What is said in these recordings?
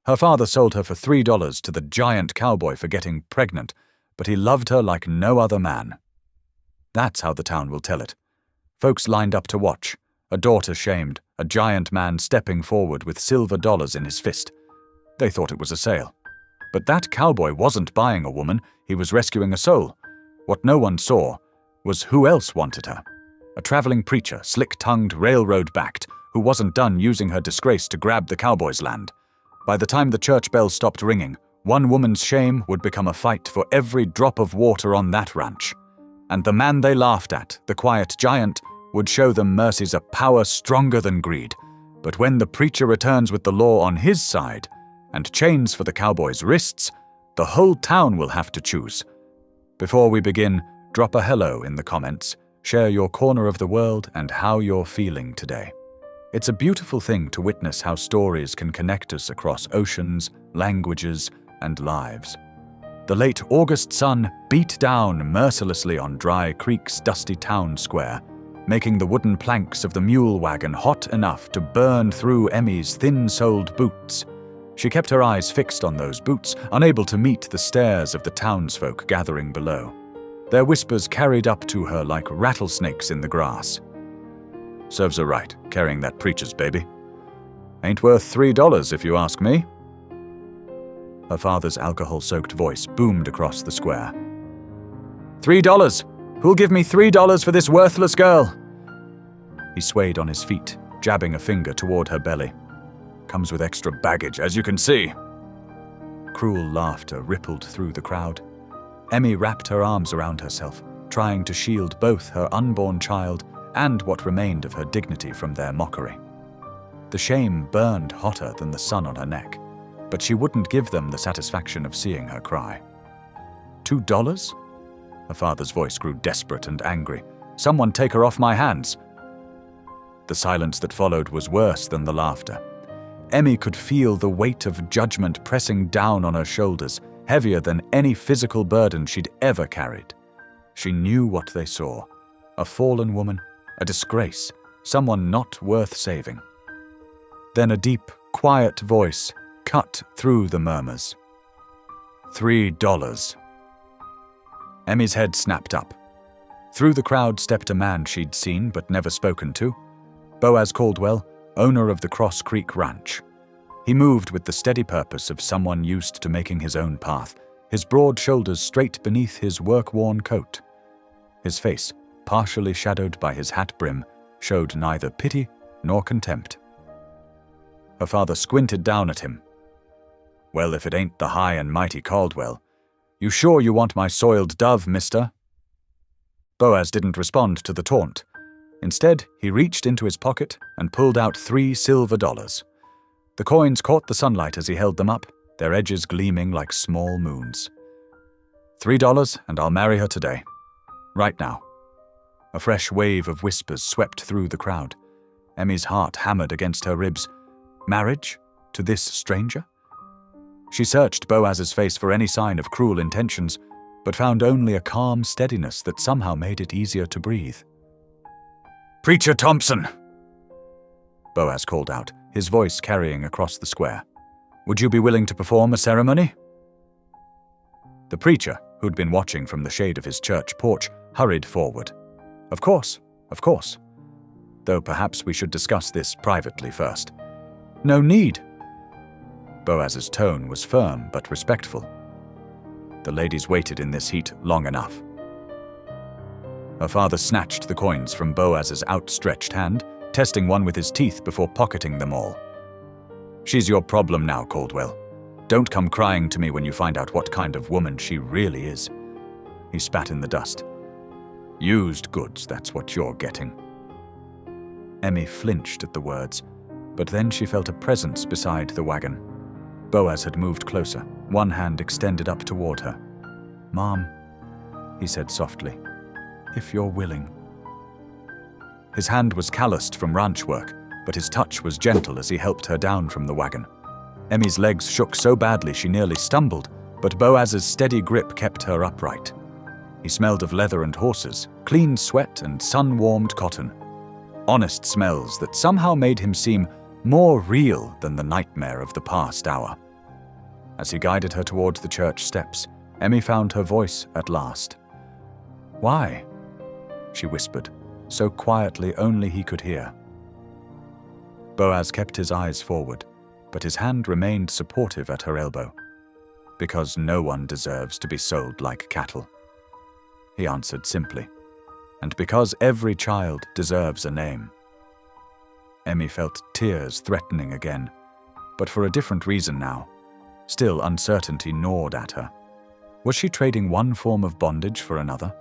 Her father sold her for $3 to the giant cowboy for getting pregnant, but he loved her like no other man. That's how the town will tell it. Folks lined up to watch, a daughter shamed, a giant man stepping forward with silver dollars in his fist. They thought it was a sale. But that cowboy wasn't buying a woman, he was rescuing a soul. What no one saw was who else wanted her. A traveling preacher, slick-tongued, railroad-backed, who wasn't done using her disgrace to grab the cowboy's land. By the time the church bells stopped ringing, one woman's shame would become a fight for every drop of water on that ranch. And the man they laughed at, the quiet giant, would show them mercy's a power stronger than greed. But when the preacher returns with the law on his side, and chains for the cowboy's wrists, the whole town will have to choose. Before we begin, drop a hello in the comments, share your corner of the world and how you're feeling today. It's a beautiful thing to witness how stories can connect us across oceans, languages, and lives. The late August sun beat down mercilessly on Dry Creek's dusty town square, making the wooden planks of the mule wagon hot enough to burn through Emmy's thin-soled boots. She kept her eyes fixed on those boots, unable to meet the stares of the townsfolk gathering below. Their whispers carried up to her like rattlesnakes in the grass. Serves her right, carrying that preacher's baby. Ain't worth $3 if you ask me. Her father's alcohol-soaked voice boomed across the square. $3! Who'll give me $3 for this worthless girl? He swayed on his feet, jabbing a finger toward her belly. Comes with extra baggage, as you can see. Cruel laughter rippled through the crowd. Emmy wrapped her arms around herself, trying to shield both her unborn child and what remained of her dignity from their mockery. The shame burned hotter than the sun on her neck, but she wouldn't give them the satisfaction of seeing her cry. $2? Her father's voice grew desperate and angry. Someone take her off my hands. The silence that followed was worse than the laughter. Emmy could feel the weight of judgment pressing down on her shoulders, heavier than any physical burden she'd ever carried. She knew what they saw. A fallen woman, a disgrace, someone not worth saving. Then a deep, quiet voice cut through the murmurs. $3. Emmy's head snapped up. Through the crowd stepped a man she'd seen but never spoken to. Boaz Caldwell, owner of the Cross Creek Ranch. He moved with the steady purpose of someone used to making his own path, his broad shoulders straight beneath his work-worn coat. His face, partially shadowed by his hat brim, showed neither pity nor contempt. Her father squinted down at him. Well, if it ain't the high and mighty Caldwell. You sure you want my soiled dove, mister? Boaz didn't respond to the taunt. Instead, he reached into his pocket and pulled out $3 silver. The coins caught the sunlight as he held them up, their edges gleaming like small moons. $3 and I'll marry her today. Right now. A fresh wave of whispers swept through the crowd. Emmy's heart hammered against her ribs. Marriage? To this stranger? She searched Boaz's face for any sign of cruel intentions, but found only a calm steadiness that somehow made it easier to breathe. "Preacher Thompson!" Boaz called out, his voice carrying across the square. "Would you be willing to perform a ceremony?" The preacher, who'd been watching from the shade of his church porch, hurried forward. Of course. Though perhaps we should discuss this privately first." "No need." Boaz's tone was firm but respectful. The ladies waited in this heat long enough. Her father snatched the coins from Boaz's outstretched hand, testing one with his teeth before pocketing them all. "She's your problem now, Caldwell. Don't come crying to me when you find out what kind of woman she really is." He spat in the dust. "Used goods, that's what you're getting." Emmy flinched at the words, but then she felt a presence beside the wagon. Boaz had moved closer, one hand extended up toward her. "Mom," he said softly, "if you're willing." His hand was calloused from ranch work, but his touch was gentle as he helped her down from the wagon. Emmy's legs shook so badly she nearly stumbled, but Boaz's steady grip kept her upright. He smelled of leather and horses, clean sweat and sun-warmed cotton. Honest smells that somehow made him seem more real than the nightmare of the past hour. As he guided her towards the church steps, Emmy found her voice at last. "Why?" she whispered, so quietly only he could hear. Boaz kept his eyes forward, but his hand remained supportive at her elbow. "Because no one deserves to be sold like cattle," he answered simply. "And because every child deserves a name." Emmy felt tears threatening again, but for a different reason now. Still, uncertainty gnawed at her. Was she trading one form of bondage for another?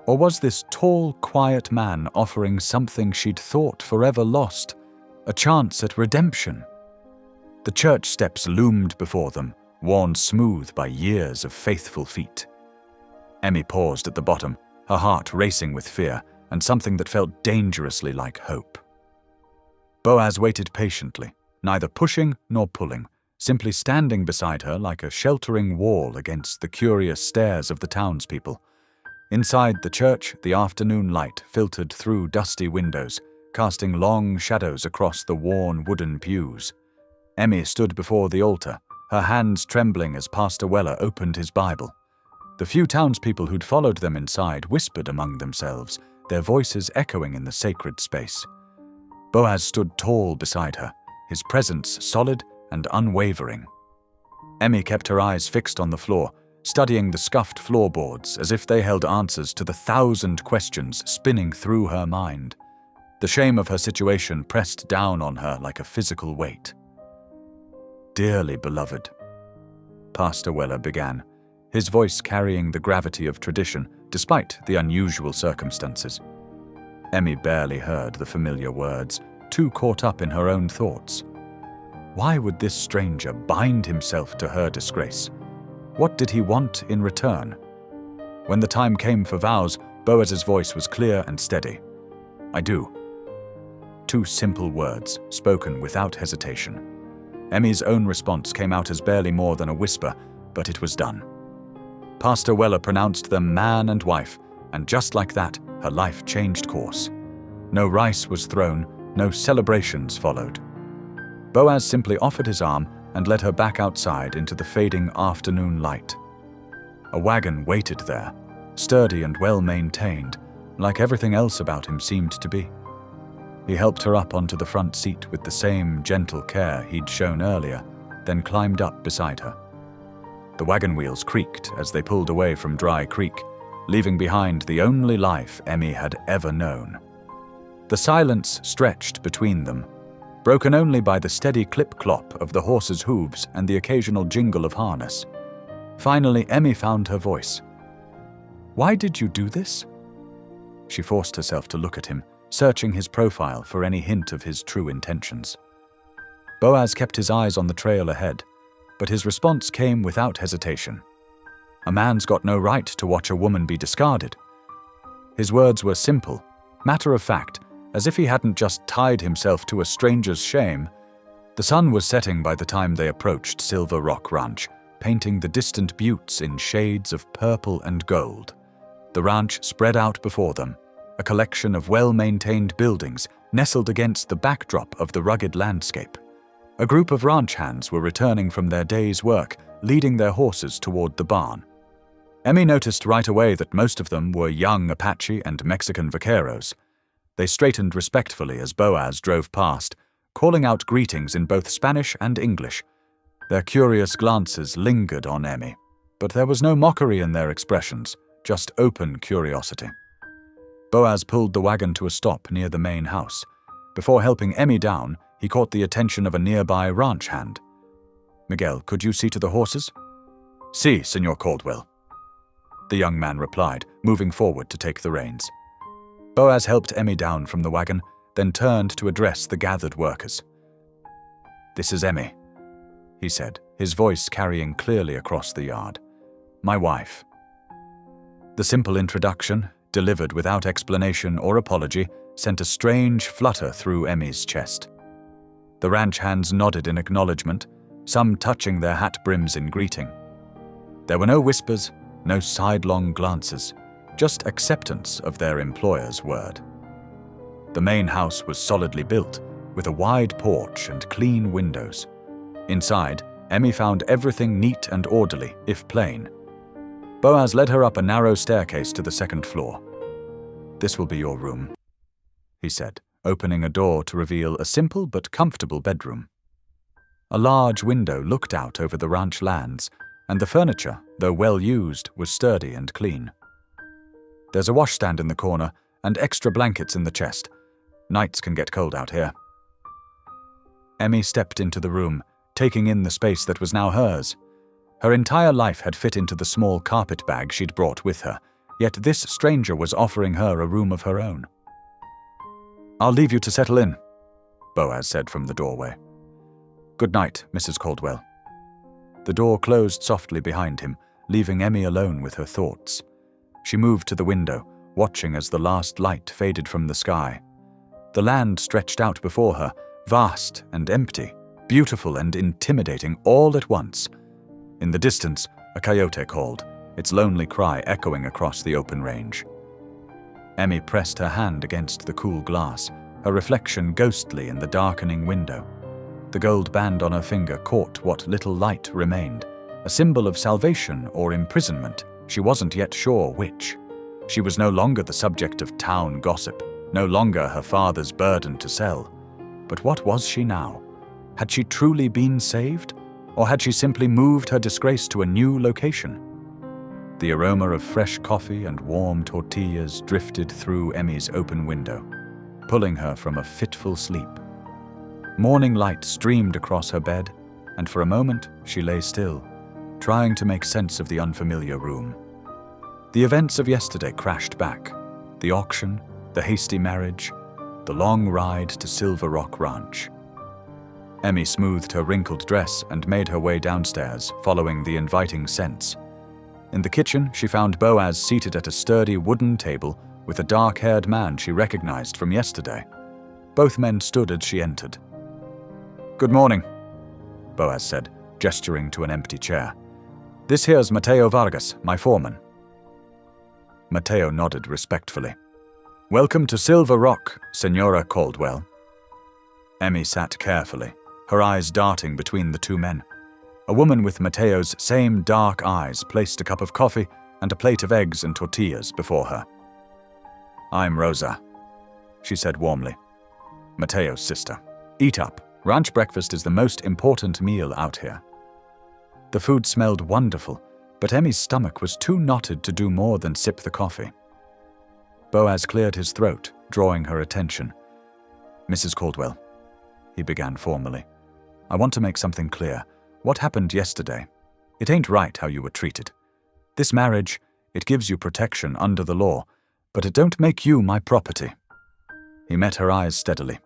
Or was this tall, quiet man offering something she'd thought forever lost, a chance at redemption? The church steps loomed before them, worn smooth by years of faithful feet. Emmy paused at the bottom, her heart racing with fear and something that felt dangerously like hope. Boaz waited patiently, neither pushing nor pulling, simply standing beside her like a sheltering wall against the curious stares of the townspeople. Inside the church, the afternoon light filtered through dusty windows, casting long shadows across the worn wooden pews. Emmy stood before the altar, her hands trembling as Pastor Weller opened his Bible. The few townspeople who'd followed them inside whispered among themselves, their voices echoing in the sacred space. Boaz stood tall beside her, his presence solid and unwavering. Emmy kept her eyes fixed on the floor, studying the scuffed floorboards as if they held answers to the 1,000 questions spinning through her mind. The shame of her situation pressed down on her like a physical weight. "Dearly beloved," Pastor Weller began, his voice carrying the gravity of tradition despite the unusual circumstances. Emmy barely heard the familiar words, too caught up in her own thoughts. Why would this stranger bind himself to her disgrace? What did he want in return? When the time came for vows, Boaz's voice was clear and steady. "I do." Two simple words, spoken without hesitation. Emmy's own response came out as barely more than a whisper, but it was done. Pastor Weller pronounced them man and wife, and just like that, her life changed course. No rice was thrown, no celebrations followed. Boaz simply offered his arm and led her back outside into the fading afternoon light. A wagon waited there, sturdy and well-maintained, like everything else about him seemed to be. He helped her up onto the front seat with the same gentle care he'd shown earlier, then climbed up beside her. The wagon wheels creaked as they pulled away from Dry Creek, leaving behind the only life Emmy had ever known. The silence stretched between them, broken only by the steady clip-clop of the horses' hooves and the occasional jingle of harness. Finally, Emmy found her voice. "Why did you do this?" She forced herself to look at him, searching his profile for any hint of his true intentions. Boaz kept his eyes on the trail ahead, but his response came without hesitation. "A man's got no right to watch a woman be discarded." His words were simple, matter-of-fact, as if he hadn't just tied himself to a stranger's shame. The sun was setting by the time they approached Silver Rock Ranch, painting the distant buttes in shades of purple and gold. The ranch spread out before them, a collection of well-maintained buildings nestled against the backdrop of the rugged landscape. A group of ranch hands were returning from their day's work, leading their horses toward the barn. Emmy noticed right away that most of them were young Apache and Mexican vaqueros. They straightened respectfully as Boaz drove past, calling out greetings in both Spanish and English. Their curious glances lingered on Emmy, but there was no mockery in their expressions, just open curiosity. Boaz pulled the wagon to a stop near the main house. Before helping Emmy down, he caught the attention of a nearby ranch hand. "Miguel, could you see to the horses?" "Si, Senor Caldwell," the young man replied, moving forward to take the reins. Boaz helped Emmy down from the wagon, then turned to address the gathered workers. "This is Emmy," he said, his voice carrying clearly across the yard. "My wife." The simple introduction, delivered without explanation or apology, sent a strange flutter through Emmy's chest. The ranch hands nodded in acknowledgement, some touching their hat brims in greeting. There were no whispers, no sidelong glances, just acceptance of their employer's word. The main house was solidly built, with a wide porch and clean windows. Inside, Emmy found everything neat and orderly, if plain. Boaz led her up a narrow staircase to the second floor. "This will be your room," he said, opening a door to reveal a simple but comfortable bedroom. A large window looked out over the ranch lands, and the furniture, though well used, was sturdy and clean. "There's a washstand in the corner and extra blankets in the chest. Nights can get cold out here." Emmy stepped into the room, taking in the space that was now hers. Her entire life had fit into the small carpet bag she'd brought with her, yet this stranger was offering her a room of her own. "I'll leave you to settle in," Boaz said from the doorway. "Good night, Mrs. Caldwell." The door closed softly behind him, leaving Emmy alone with her thoughts. She moved to the window, watching as the last light faded from the sky. The land stretched out before her, vast and empty, beautiful and intimidating all at once. In the distance, a coyote called, its lonely cry echoing across the open range. Emmy pressed her hand against the cool glass, her reflection ghostly in the darkening window. The gold band on her finger caught what little light remained, a symbol of salvation or imprisonment, she wasn't yet sure which. She was no longer the subject of town gossip, no longer her father's burden to sell. But what was she now? Had she truly been saved? Or had she simply moved her disgrace to a new location? The aroma of fresh coffee and warm tortillas drifted through Emmy's open window, pulling her from a fitful sleep. Morning light streamed across her bed, and for a moment she lay still, trying to make sense of the unfamiliar room. The events of yesterday crashed back: the auction, the hasty marriage, the long ride to Silver Rock Ranch. Emmy smoothed her wrinkled dress and made her way downstairs, following the inviting scents. In the kitchen, she found Boaz seated at a sturdy wooden table with a dark-haired man she recognized from yesterday. Both men stood as she entered. "Good morning," Boaz said, gesturing to an empty chair. "This here's Mateo Vargas, my foreman." Mateo nodded respectfully. "Welcome to Silver Rock, Senora Caldwell." Emmy sat carefully, her eyes darting between the two men. A woman with Mateo's same dark eyes placed a cup of coffee and a plate of eggs and tortillas before her. "I'm Rosa," she said warmly. "Mateo's sister. Eat up. Ranch breakfast is the most important meal out here." The food smelled wonderful, but Emmy's stomach was too knotted to do more than sip the coffee. Boaz cleared his throat, drawing her attention. "Mrs. Caldwell," he began formally, "I want to make something clear. What happened yesterday? It ain't right how you were treated. This marriage, it gives you protection under the law, but it don't make you my property." He met her eyes steadily.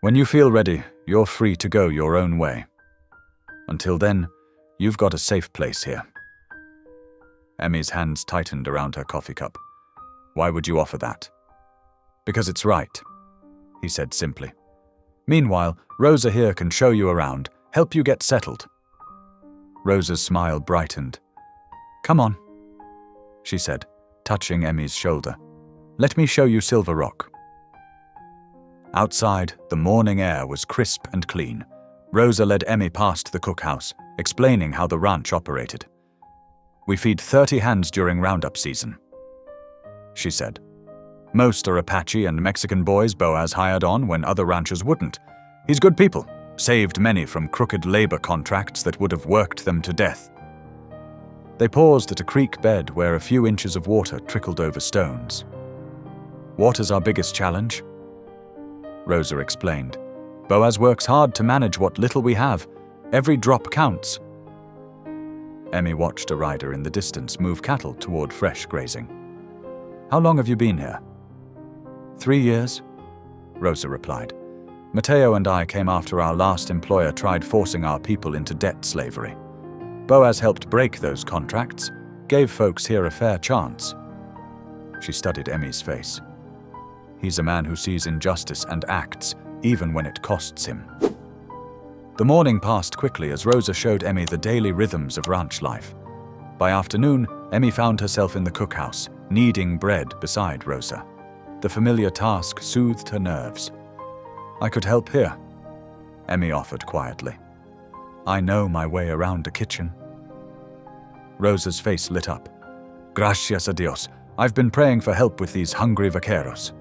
"When you feel ready, you're free to go your own way. Until then, you've got a safe place here." Emmy's hands tightened around her coffee cup. "Why would you offer that?" "Because it's right," he said simply. "Meanwhile, Rosa here can show you around, help you get settled." Rosa's smile brightened. "Come on," she said, touching Emmy's shoulder. "Let me show you Silver Rock." Outside, the morning air was crisp and clean. Rosa led Emmy past the cookhouse, explaining how the ranch operated. "We feed 30 hands during roundup season," she said. "Most are Apache and Mexican boys Boaz hired on when other ranchers wouldn't. He's good people, saved many from crooked labor contracts that would have worked them to death." They paused at a creek bed where a few inches of water trickled over stones. "Water's our biggest challenge," Rosa explained. "Boaz works hard to manage what little we have. Every drop counts." Emmy watched a rider in the distance move cattle toward fresh grazing. "How long have you been here?" 3 years, Rosa replied. "Mateo and I came after our last employer tried forcing our people into debt slavery. Boaz helped break those contracts, gave folks here a fair chance." She studied Emmy's face. "He's a man who sees injustice and acts, even when it costs him." The morning passed quickly as Rosa showed Emmy the daily rhythms of ranch life. By afternoon, Emmy found herself in the cookhouse, kneading bread beside Rosa. The familiar task soothed her nerves. "I could help here," Emmy offered quietly. I know my way around a kitchen." Rosa's face lit up. "Gracias a Dios. I've been praying for help with these hungry vaqueros."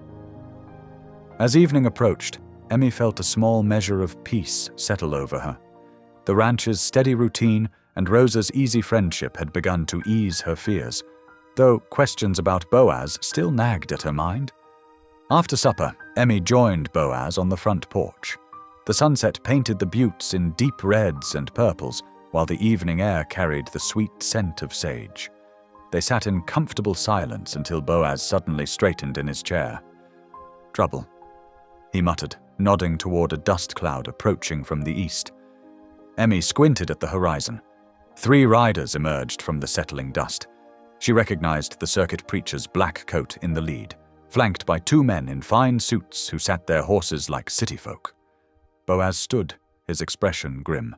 As evening approached, Emmy felt a small measure of peace settle over her. The ranch's steady routine and Rosa's easy friendship had begun to ease her fears, though questions about Boaz still nagged at her mind. After supper, Emmy joined Boaz on the front porch. The sunset painted the buttes in deep reds and purples, while the evening air carried the sweet scent of sage. They sat in comfortable silence until Boaz suddenly straightened in his chair. "Trouble," he muttered, nodding toward a dust cloud approaching from the east. Emmy squinted at the horizon. 3 riders emerged from the settling dust. She recognized the circuit preacher's black coat in the lead, flanked by 2 men in fine suits who sat their horses like city folk. Boaz stood, his expression grim.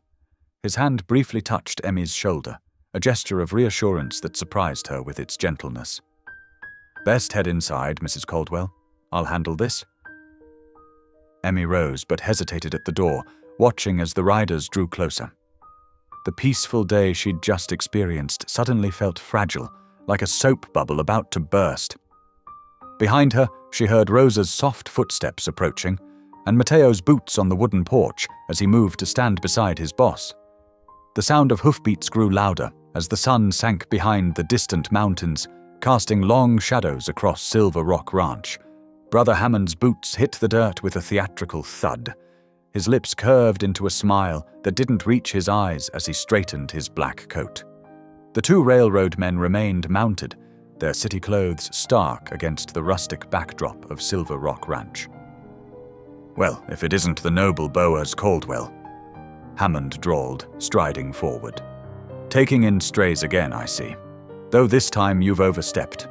His hand briefly touched Emmy's shoulder, a gesture of reassurance that surprised her with its gentleness. "Best head inside, Mrs. Caldwell. I'll handle this." Emmy rose but hesitated at the door, watching as the riders drew closer. The peaceful day she'd just experienced suddenly felt fragile, like a soap bubble about to burst. Behind her, she heard Rosa's soft footsteps approaching, and Mateo's boots on the wooden porch as he moved to stand beside his boss. The sound of hoofbeats grew louder as the sun sank behind the distant mountains, casting long shadows across Silver Rock Ranch. Brother Hammond's boots hit the dirt with a theatrical thud. His lips curved into a smile that didn't reach his eyes as he straightened his black coat. The 2 railroad men remained mounted, their city clothes stark against the rustic backdrop of Silver Rock Ranch. "Well, if it isn't the noble Boaz Caldwell," Hammond drawled, striding forward. "Taking in strays again, I see. Though this time you've overstepped."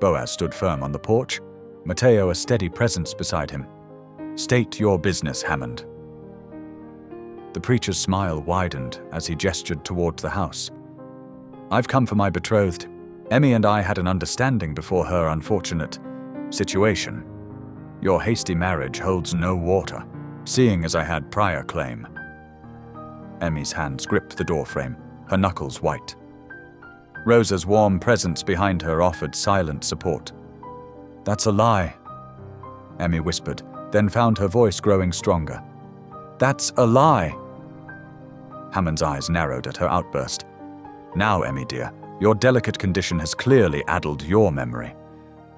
Boaz stood firm on the porch, Mateo a steady presence beside him. "State your business, Hammond." The preacher's smile widened as he gestured toward the house. "I've come for my betrothed. Emmy and I had an understanding before her unfortunate situation. Your hasty marriage holds no water, seeing as I had prior claim." Emmy's hands gripped the doorframe, her knuckles white. Rosa's warm presence behind her offered silent support. "That's a lie," Emmy whispered, then found her voice growing stronger. "That's a lie." Hammond's eyes narrowed at her outburst. "Now, Emmy dear, your delicate condition has clearly addled your memory.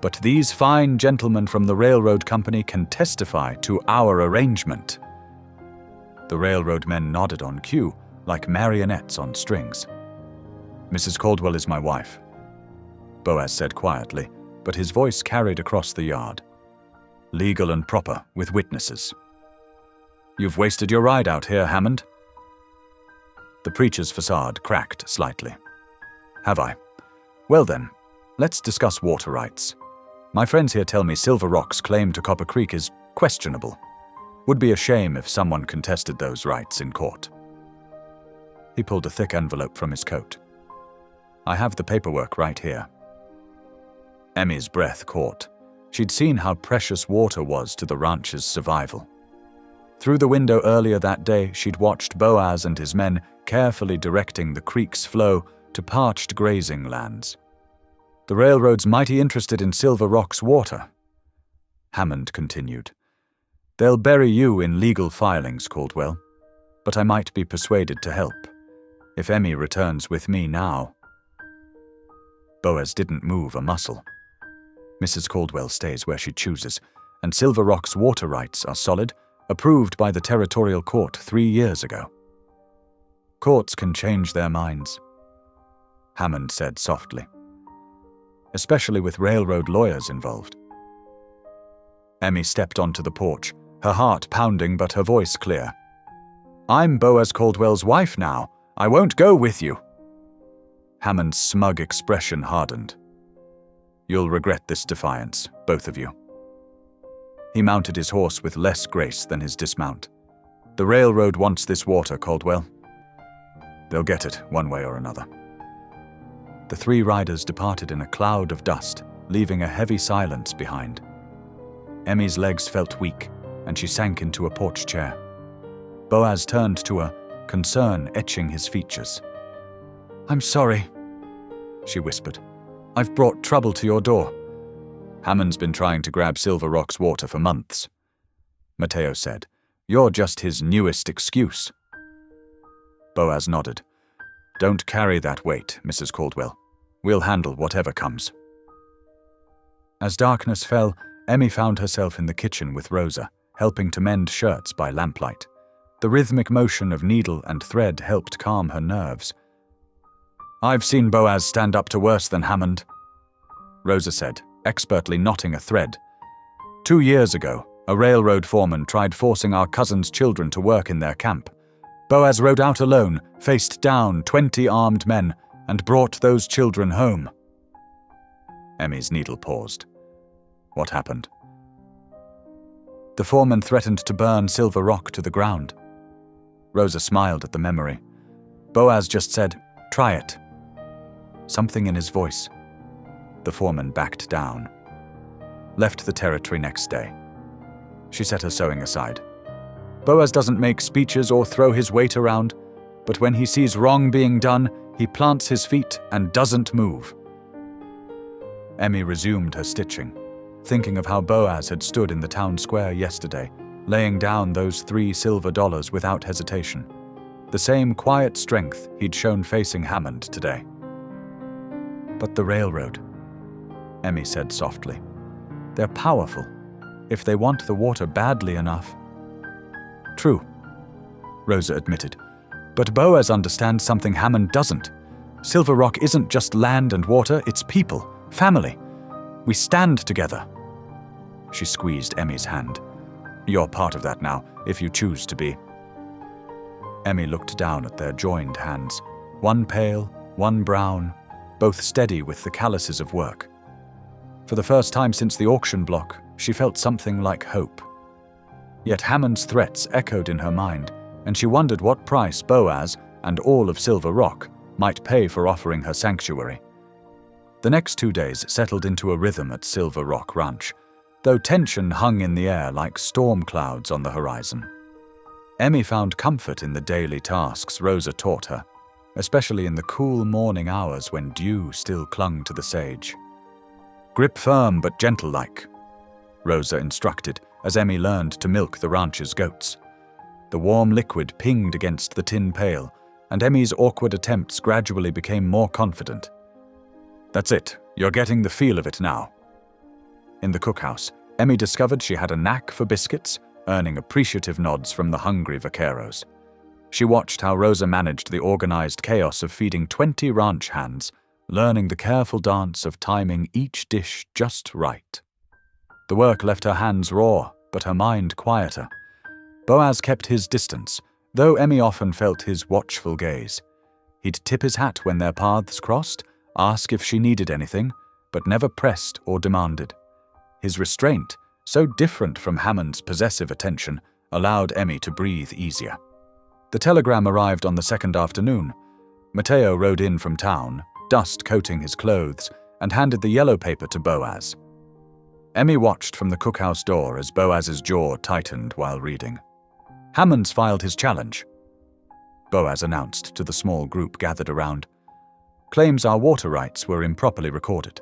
But these fine gentlemen from the railroad company can testify to our arrangement." The railroad men nodded on cue, like marionettes on strings. "Mrs. Caldwell is my wife," Boaz said quietly, but his voice carried across the yard. "Legal and proper, with witnesses." "You've wasted your ride out here, Hammond." The preacher's facade cracked slightly. "Have I? Well then, let's discuss water rights. My friends here tell me Silver Rock's claim to Copper Creek is questionable. Would be a shame if someone contested those rights in court." He pulled a thick envelope from his coat. "I have the paperwork right here." Emmy's breath caught. She'd seen how precious water was to the ranch's survival. Through the window earlier that day, she'd watched Boaz and his men carefully directing the creek's flow to parched grazing lands. The railroad's mighty interested in Silver Rock's water. Hammond continued. "They'll bury you in legal filings, Caldwell, but I might be persuaded to help, if Emmy returns with me now." Boaz didn't move a muscle. "Mrs. Caldwell stays where she chooses, and Silver Rock's water rights are solid, approved by the territorial court 3 years ago." "Courts can change their minds," Hammond said softly, "especially with railroad lawyers involved." Emmy stepped onto the porch, her heart pounding but her voice clear. "I'm Boaz Caldwell's wife now. I won't go with you." Hammond's smug expression hardened. "You'll regret this defiance, both of you." He mounted his horse with less grace than his dismount. "The railroad wants this water, Caldwell. They'll get it one way or another." The 3 riders departed in a cloud of dust, leaving a heavy silence behind. Emmy's legs felt weak, and she sank into a porch chair. Boaz turned to her, concern etching his features. "I'm sorry," she whispered. "I've brought trouble to your door." "Hammond's been trying to grab Silver Rock's water for months," Matteo said. "You're just his newest excuse." Boaz nodded. "Don't carry that weight, Mrs. Caldwell. We'll handle whatever comes." As darkness fell, Emmy found herself in the kitchen with Rosa, helping to mend shirts by lamplight. The rhythmic motion of needle and thread helped calm her nerves. "I've seen Boaz stand up to worse than Hammond," Rosa said, expertly knotting a thread. "2 years ago, a railroad foreman tried forcing our cousin's children to work in their camp. Boaz rode out alone, faced down 20 armed men, and brought those children home." Emmy's needle paused. "What happened?" "The foreman threatened to burn Silver Rock to the ground." Rosa smiled at the memory. "Boaz just said, 'Try it.'" Something in his voice. The foreman backed down. "Left the territory next day." She set her sewing aside. "Boaz doesn't make speeches or throw his weight around, but when he sees wrong being done, he plants his feet and doesn't move." Emmy resumed her stitching, thinking of how Boaz had stood in the town square yesterday, laying down those $3 silver without hesitation. The same quiet strength he'd shown facing Hammond today. "But the railroad," Emmy said softly. "They're powerful, if they want the water badly enough." "True," Rosa admitted. "But Boaz understands something Hammond doesn't. Silver Rock isn't just land and water, it's people, family. We stand together." She squeezed Emmy's hand. "You're part of that now, if you choose to be." Emmy looked down at their joined hands, one pale, one brown, both steady with the calluses of work. For the first time since the auction block, she felt something like hope. Yet Hammond's threats echoed in her mind, and she wondered what price Boaz and all of Silver Rock might pay for offering her sanctuary. The next 2 days settled into a rhythm at Silver Rock Ranch, though tension hung in the air like storm clouds on the horizon. Emmy found comfort in the daily tasks Rosa taught her, especially in the cool morning hours when dew still clung to the sage. "Grip firm but gentle-like," Rosa instructed as Emmy learned to milk the ranch's goats. The warm liquid pinged against the tin pail, and Emmy's awkward attempts gradually became more confident. "That's it, you're getting the feel of it now." In the cookhouse, Emmy discovered she had a knack for biscuits, earning appreciative nods from the hungry vaqueros. She watched how Rosa managed the organized chaos of feeding 20 ranch hands, learning the careful dance of timing each dish just right. The work left her hands raw, but her mind quieter. Boaz kept his distance, though Emmy often felt his watchful gaze. He'd tip his hat when their paths crossed, ask if she needed anything, but never pressed or demanded. His restraint, so different from Hammond's possessive attention, allowed Emmy to breathe easier. The telegram arrived on the second afternoon. Matteo rode in from town, dust coating his clothes, and handed the yellow paper to Boaz. Emmy watched from the cookhouse door as Boaz's jaw tightened while reading. "Hammond's filed his challenge," Boaz announced to the small group gathered around. "Claims our water rights were improperly recorded."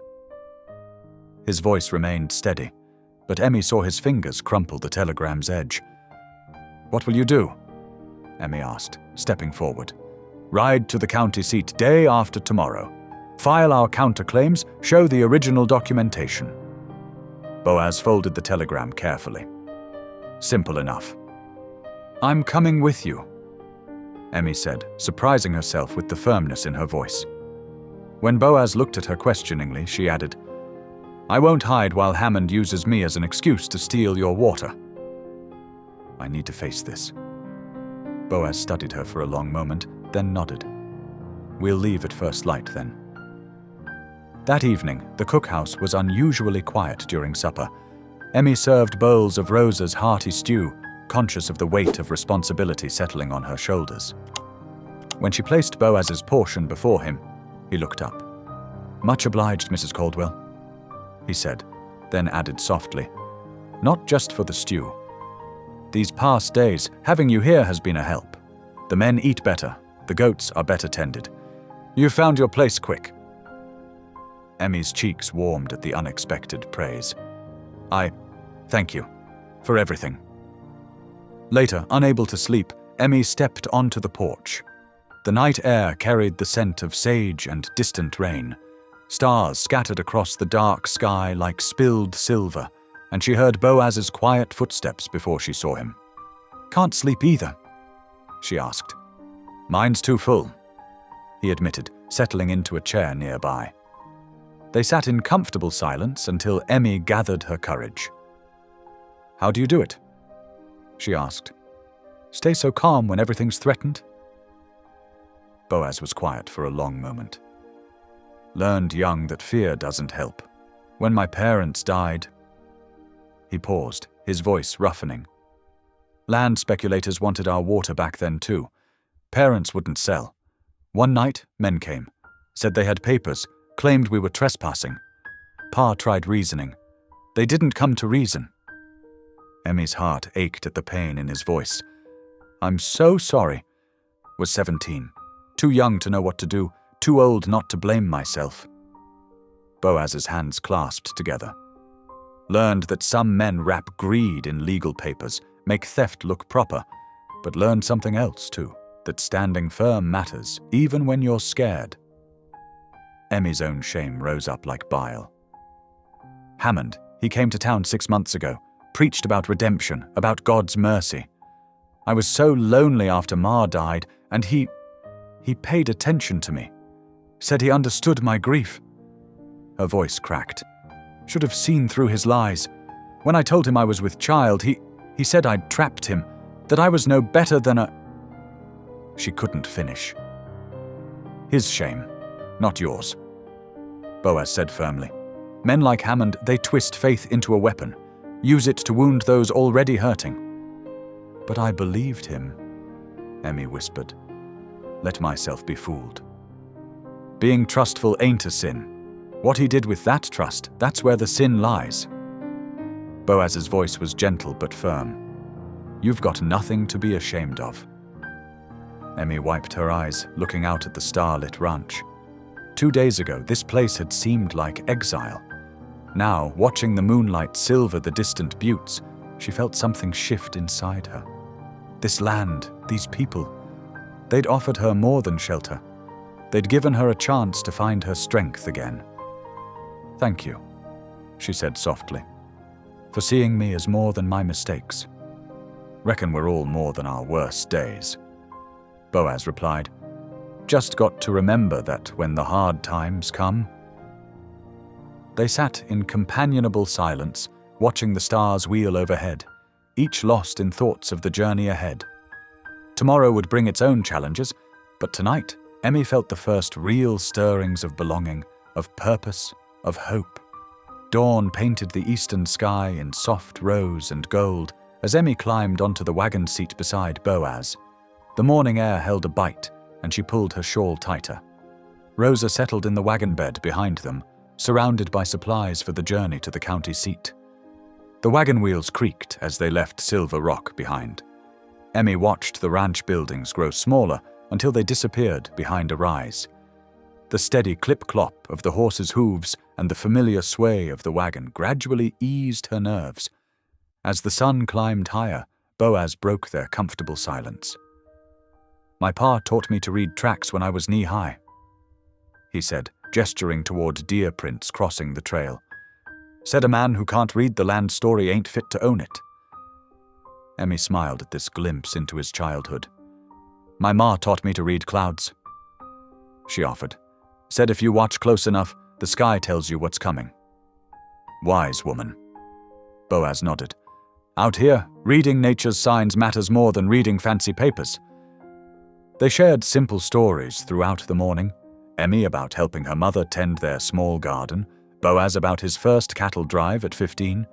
His voice remained steady, but Emmy saw his fingers crumple the telegram's edge. "What will you do?" Emmy asked, stepping forward. "Ride to the county seat day after tomorrow. File our counterclaims, show the original documentation." Boaz folded the telegram carefully. "Simple enough." "I'm coming with you," Emmy said, surprising herself with the firmness in her voice. When Boaz looked at her questioningly, she added, "I won't hide while Hammond uses me as an excuse to steal your water." "I need to face this." Boaz studied her for a long moment, then nodded. "We'll leave at first light, then." That evening, the cookhouse was unusually quiet during supper. Emmy served bowls of Rosa's hearty stew, conscious of the weight of responsibility settling on her shoulders. When she placed Boaz's portion before him, he looked up. "Much obliged, Mrs. Caldwell," he said, then added softly, "Not just for the stew. These past days, having you here has been a help. The men eat better. The goats are better tended. You found your place quick." Emmy's cheeks warmed at the unexpected praise. Thank you. For everything." Later, unable to sleep, Emmy stepped onto the porch. The night air carried the scent of sage and distant rain. Stars scattered across the dark sky like spilled silver, and she heard Boaz's quiet footsteps before she saw him. "Can't sleep either?" she asked. "Mine's too full," he admitted, settling into a chair nearby. They sat in comfortable silence until Emmy gathered her courage. "How do you do it?" she asked. "Stay so calm when everything's threatened?" Boaz was quiet for a long moment. "Learned young that fear doesn't help. When my parents died—" He paused, his voice roughening. "Land speculators wanted our water back then too. Parents wouldn't sell. One night, men came. Said they had papers, claimed we were trespassing. Pa tried reasoning. They didn't come to reason." Emmy's heart ached at the pain in his voice. "I'm so sorry. Was 17. Too young to know what to do, too old not to blame myself." Boaz's hands clasped together. "Learned that some men wrap greed in legal papers, make theft look proper, but learned something else too, that standing firm matters, even when you're scared." Emmy's own shame rose up like bile. "Hammond, he came to town 6 months ago, preached about redemption, about God's mercy. I was so lonely after Ma died, and he paid attention to me. Said he understood my grief." Her voice cracked. "Should have seen through his lies. When I told him I was with child, he said I'd trapped him, that I was no better than a—" She couldn't finish. "His shame, not yours," Boaz said firmly. "Men like Hammond, they twist faith into a weapon, use it to wound those already hurting." "But I believed him," Emmy whispered. "Let myself be fooled. Being trustful ain't a sin. What he did with that trust, that's where the sin lies." Boaz's voice was gentle but firm. "You've got nothing to be ashamed of." Emmy wiped her eyes, looking out at the starlit ranch. 2 days ago, this place had seemed like exile. Now, watching the moonlight silver the distant buttes, she felt something shift inside her. This land, these people, they'd offered her more than shelter. They'd given her a chance to find her strength again. "Thank you," she said softly, "for seeing me as more than my mistakes. Reckon we're all more than our worst days." Boaz replied, "Just got to remember that when the hard times come." They sat in companionable silence, watching the stars wheel overhead, each lost in thoughts of the journey ahead. Tomorrow would bring its own challenges, but tonight, Emmy felt the first real stirrings of belonging, of purpose, of hope. Dawn painted the eastern sky in soft rose and gold as Emmy climbed onto the wagon seat beside Boaz. The morning air held a bite, and she pulled her shawl tighter. Rosa settled in the wagon bed behind them, surrounded by supplies for the journey to the county seat. The wagon wheels creaked as they left Silver Rock behind. Emmy watched the ranch buildings grow smaller until they disappeared behind a rise. The steady clip-clop of the horses' hooves and the familiar sway of the wagon gradually eased her nerves. As the sun climbed higher, Boaz broke their comfortable silence. "My pa taught me to read tracks when I was knee-high," he said, gesturing toward deer prints crossing the trail. "Said a man who can't read the land story ain't fit to own it." Emmy smiled at this glimpse into his childhood. "My ma taught me to read clouds," she offered. "Said if you watch close enough, the sky tells you what's coming." "Wise woman," Boaz nodded. "Out here, reading nature's signs matters more than reading fancy papers." They shared simple stories throughout the morning, Emmy about helping her mother tend their small garden, Boaz about his first cattle drive at 15.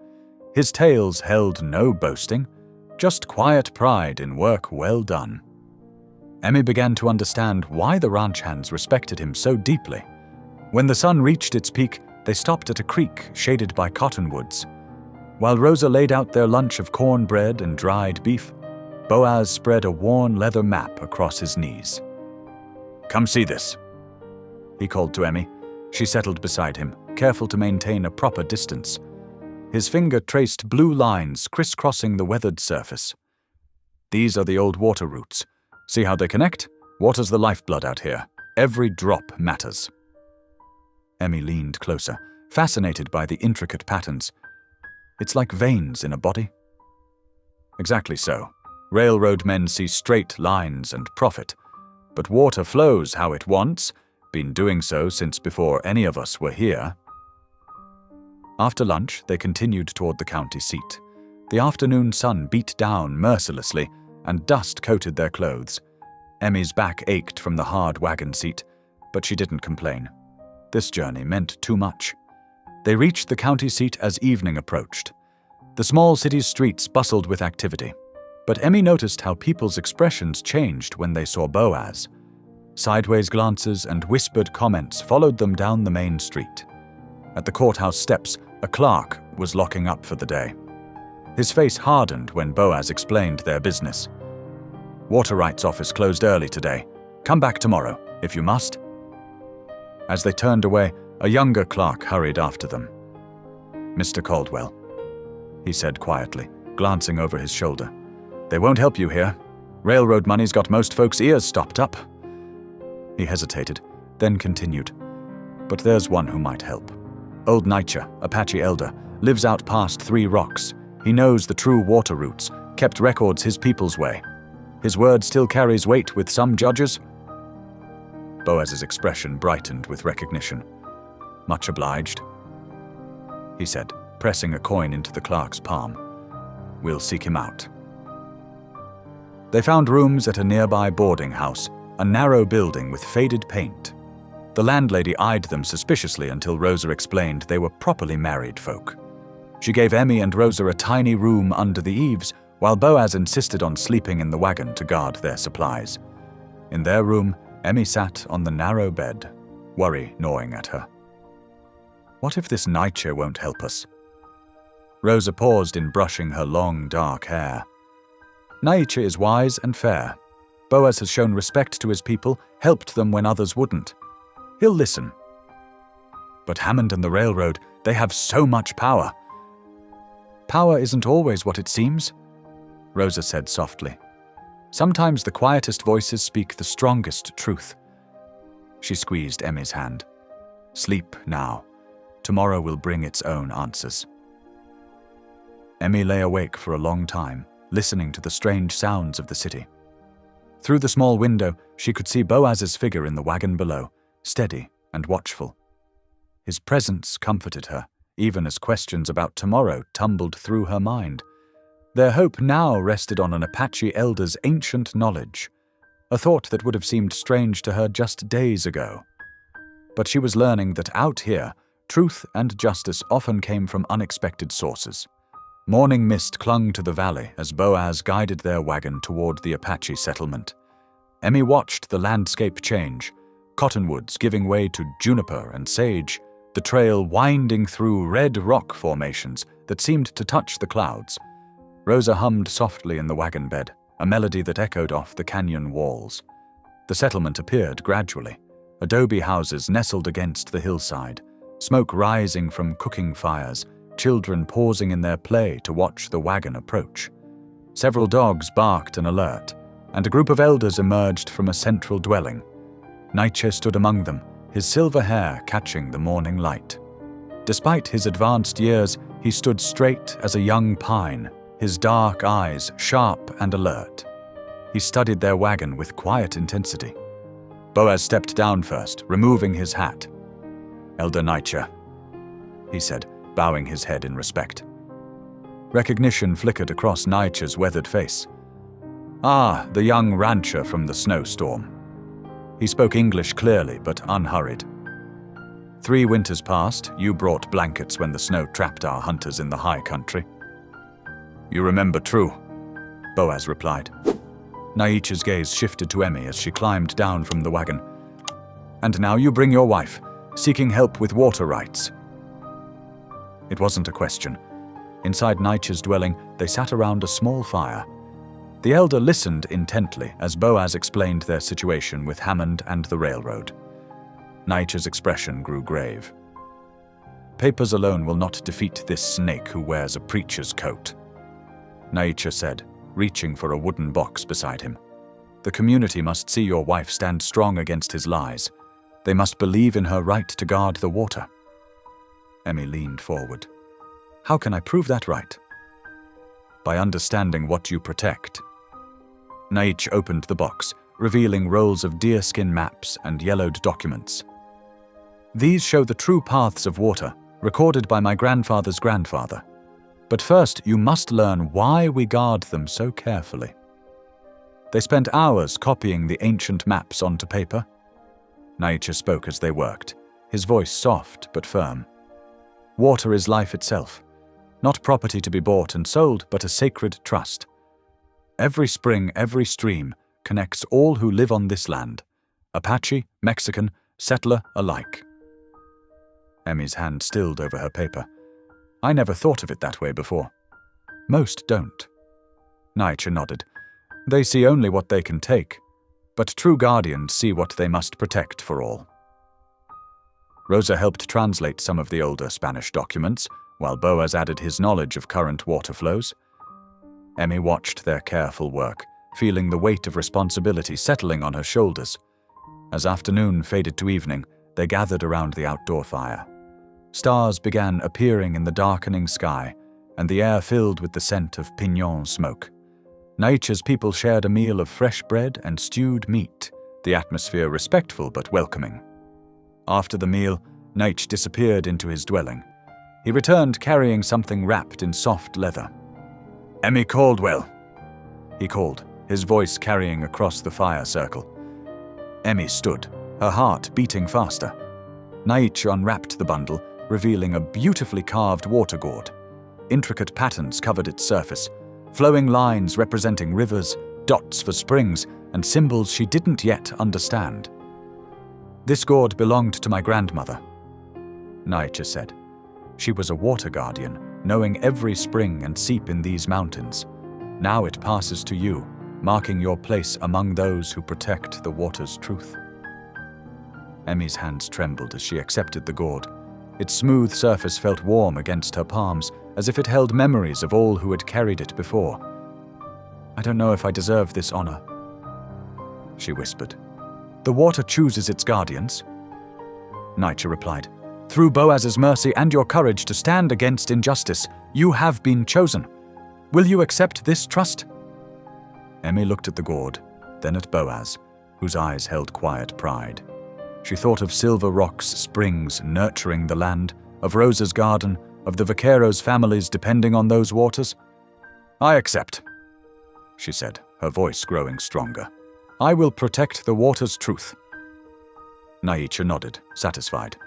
His tales held no boasting, just quiet pride in work well done. Emmy began to understand why the ranch hands respected him so deeply. When the sun reached its peak, they stopped at a creek shaded by cottonwoods. While Rosa laid out their lunch of cornbread and dried beef, Boaz spread a worn leather map across his knees. "Come see this," he called to Emmy. She settled beside him, careful to maintain a proper distance. His finger traced blue lines crisscrossing the weathered surface. "These are the old water routes. See how they connect? Water's the lifeblood out here. Every drop matters." Emmy leaned closer, fascinated by the intricate patterns. "It's like veins in a body." "Exactly so. Railroad men see straight lines and profit. But water flows how it wants, been doing so since before any of us were here." After lunch, they continued toward the county seat. The afternoon sun beat down mercilessly, and dust coated their clothes. Emmy's back ached from the hard wagon seat, but she didn't complain. This journey meant too much. They reached the county seat as evening approached. The small city's streets bustled with activity, but Emmy noticed how people's expressions changed when they saw Boaz. Sideways glances and whispered comments followed them down the main street. At the courthouse steps, a clerk was locking up for the day. His face hardened when Boaz explained their business. "Water rights office closed early today. Come back tomorrow, if you must." As they turned away, a younger clerk hurried after them. "Mr. Caldwell," he said quietly, glancing over his shoulder. "They won't help you here. Railroad money's got most folks' ears stopped up." He hesitated, then continued. "But there's one who might help. Old Nitcher, Apache elder, lives out past 3 Rocks. He knows the true water routes, kept records his people's way. His word still carries weight with some judges." Boaz's expression brightened with recognition. "Much obliged," he said, pressing a coin into the clerk's palm. "We'll seek him out." They found rooms at a nearby boarding house, a narrow building with faded paint. The landlady eyed them suspiciously until Rosa explained they were properly married folk. She gave Emmy and Rosa a tiny room under the eaves, while Boaz insisted on sleeping in the wagon to guard their supplies. In their room, Emmy sat on the narrow bed, worry gnawing at her. What if this Nitcher won't help us? Rosa paused in brushing her long, dark hair. Nitcher is wise and fair. Boaz has shown respect to his people, helped them when others wouldn't. He'll listen. But Hammond and the railroad, they have so much power. Power isn't always what it seems, Rosa said softly. Sometimes the quietest voices speak the strongest truth. She squeezed Emmy's hand. Sleep now. Tomorrow will bring its own answers. Emmy lay awake for a long time, listening to the strange sounds of the city. Through the small window, she could see Boaz's figure in the wagon below, steady and watchful. His presence comforted her, even as questions about tomorrow tumbled through her mind. Their hope now rested on an Apache elder's ancient knowledge, a thought that would have seemed strange to her just days ago. But she was learning that out here, truth and justice often came from unexpected sources. Morning mist clung to the valley as Boaz guided their wagon toward the Apache settlement. Emmy watched the landscape change, cottonwoods giving way to juniper and sage, the trail winding through red rock formations that seemed to touch the clouds. Rosa hummed softly in the wagon bed, a melody that echoed off the canyon walls. The settlement appeared gradually, adobe houses nestled against the hillside, smoke rising from cooking fires, children pausing in their play to watch the wagon approach. Several dogs barked an alert, and a group of elders emerged from a central dwelling. Nitcher stood among them, his silver hair catching the morning light. Despite his advanced years, he stood straight as a young pine, his dark eyes sharp and alert. He studied their wagon with quiet intensity. Boaz stepped down first, removing his hat. "Elder Nitcher," he said, bowing his head in respect. Recognition flickered across Nitcher's weathered face. "Ah, the young rancher from the snowstorm." He spoke English clearly but unhurried. 3 winters past, you brought blankets when the snow trapped our hunters in the high country. "You remember true," Boaz replied. Nitcher's gaze shifted to Emmy as she climbed down from the wagon. "And now you bring your wife, seeking help with water rights." It wasn't a question. Inside Nitcher's dwelling, they sat around a small fire. The elder listened intently as Boaz explained their situation with Hammond and the railroad. Naicha's expression grew grave. "Papers alone will not defeat this snake who wears a preacher's coat," Naicha said, reaching for a wooden box beside him. "The community must see your wife stand strong against his lies. They must believe in her right to guard the water." Emmy leaned forward. "How can I prove that right?" "By understanding what you protect." Naich opened the box, revealing rolls of deerskin maps and yellowed documents. "These show the true paths of water, recorded by my grandfather's grandfather. But first, you must learn why we guard them so carefully." They spent hours copying the ancient maps onto paper. Naicha spoke as they worked, his voice soft but firm. "Water is life itself, not property to be bought and sold, but a sacred trust. Every spring, every stream connects all who live on this land, Apache, Mexican, settler alike." Emmy's hand stilled over her paper. "I never thought of it that way before." "Most don't." Naicha nodded. "They see only what they can take, but true guardians see what they must protect for all." Rosa helped translate some of the older Spanish documents, while Boaz added his knowledge of current water flows. Emmy watched their careful work, feeling the weight of responsibility settling on her shoulders. As afternoon faded to evening, they gathered around the outdoor fire. Stars began appearing in the darkening sky, and the air filled with the scent of piñon smoke. Naicha's people shared a meal of fresh bread and stewed meat, the atmosphere respectful but welcoming. After the meal, Naich disappeared into his dwelling. He returned carrying something wrapped in soft leather. "Emmy Caldwell," he called, his voice carrying across the fire circle. Emmy stood, her heart beating faster. Naich unwrapped the bundle, revealing a beautifully carved water gourd. Intricate patterns covered its surface, flowing lines representing rivers, dots for springs, and symbols she didn't yet understand. "This gourd belonged to my grandmother," Naicha said. "She was a water guardian, knowing every spring and seep in these mountains. Now it passes to you, marking your place among those who protect the water's truth." Emmy's hands trembled as she accepted the gourd. Its smooth surface felt warm against her palms, as if it held memories of all who had carried it before. "I don't know if I deserve this honor," she whispered. "The water chooses its guardians," Naicha replied. "Through Boaz's mercy and your courage to stand against injustice, you have been chosen. Will you accept this trust?" Emmy looked at the gourd, then at Boaz, whose eyes held quiet pride. She thought of Silver Rock's springs nurturing the land, of Rosa's garden, of the Vaqueros' families depending on those waters. "I accept," she said, her voice growing stronger. "I will protect the water's truth." Naicha nodded, satisfied.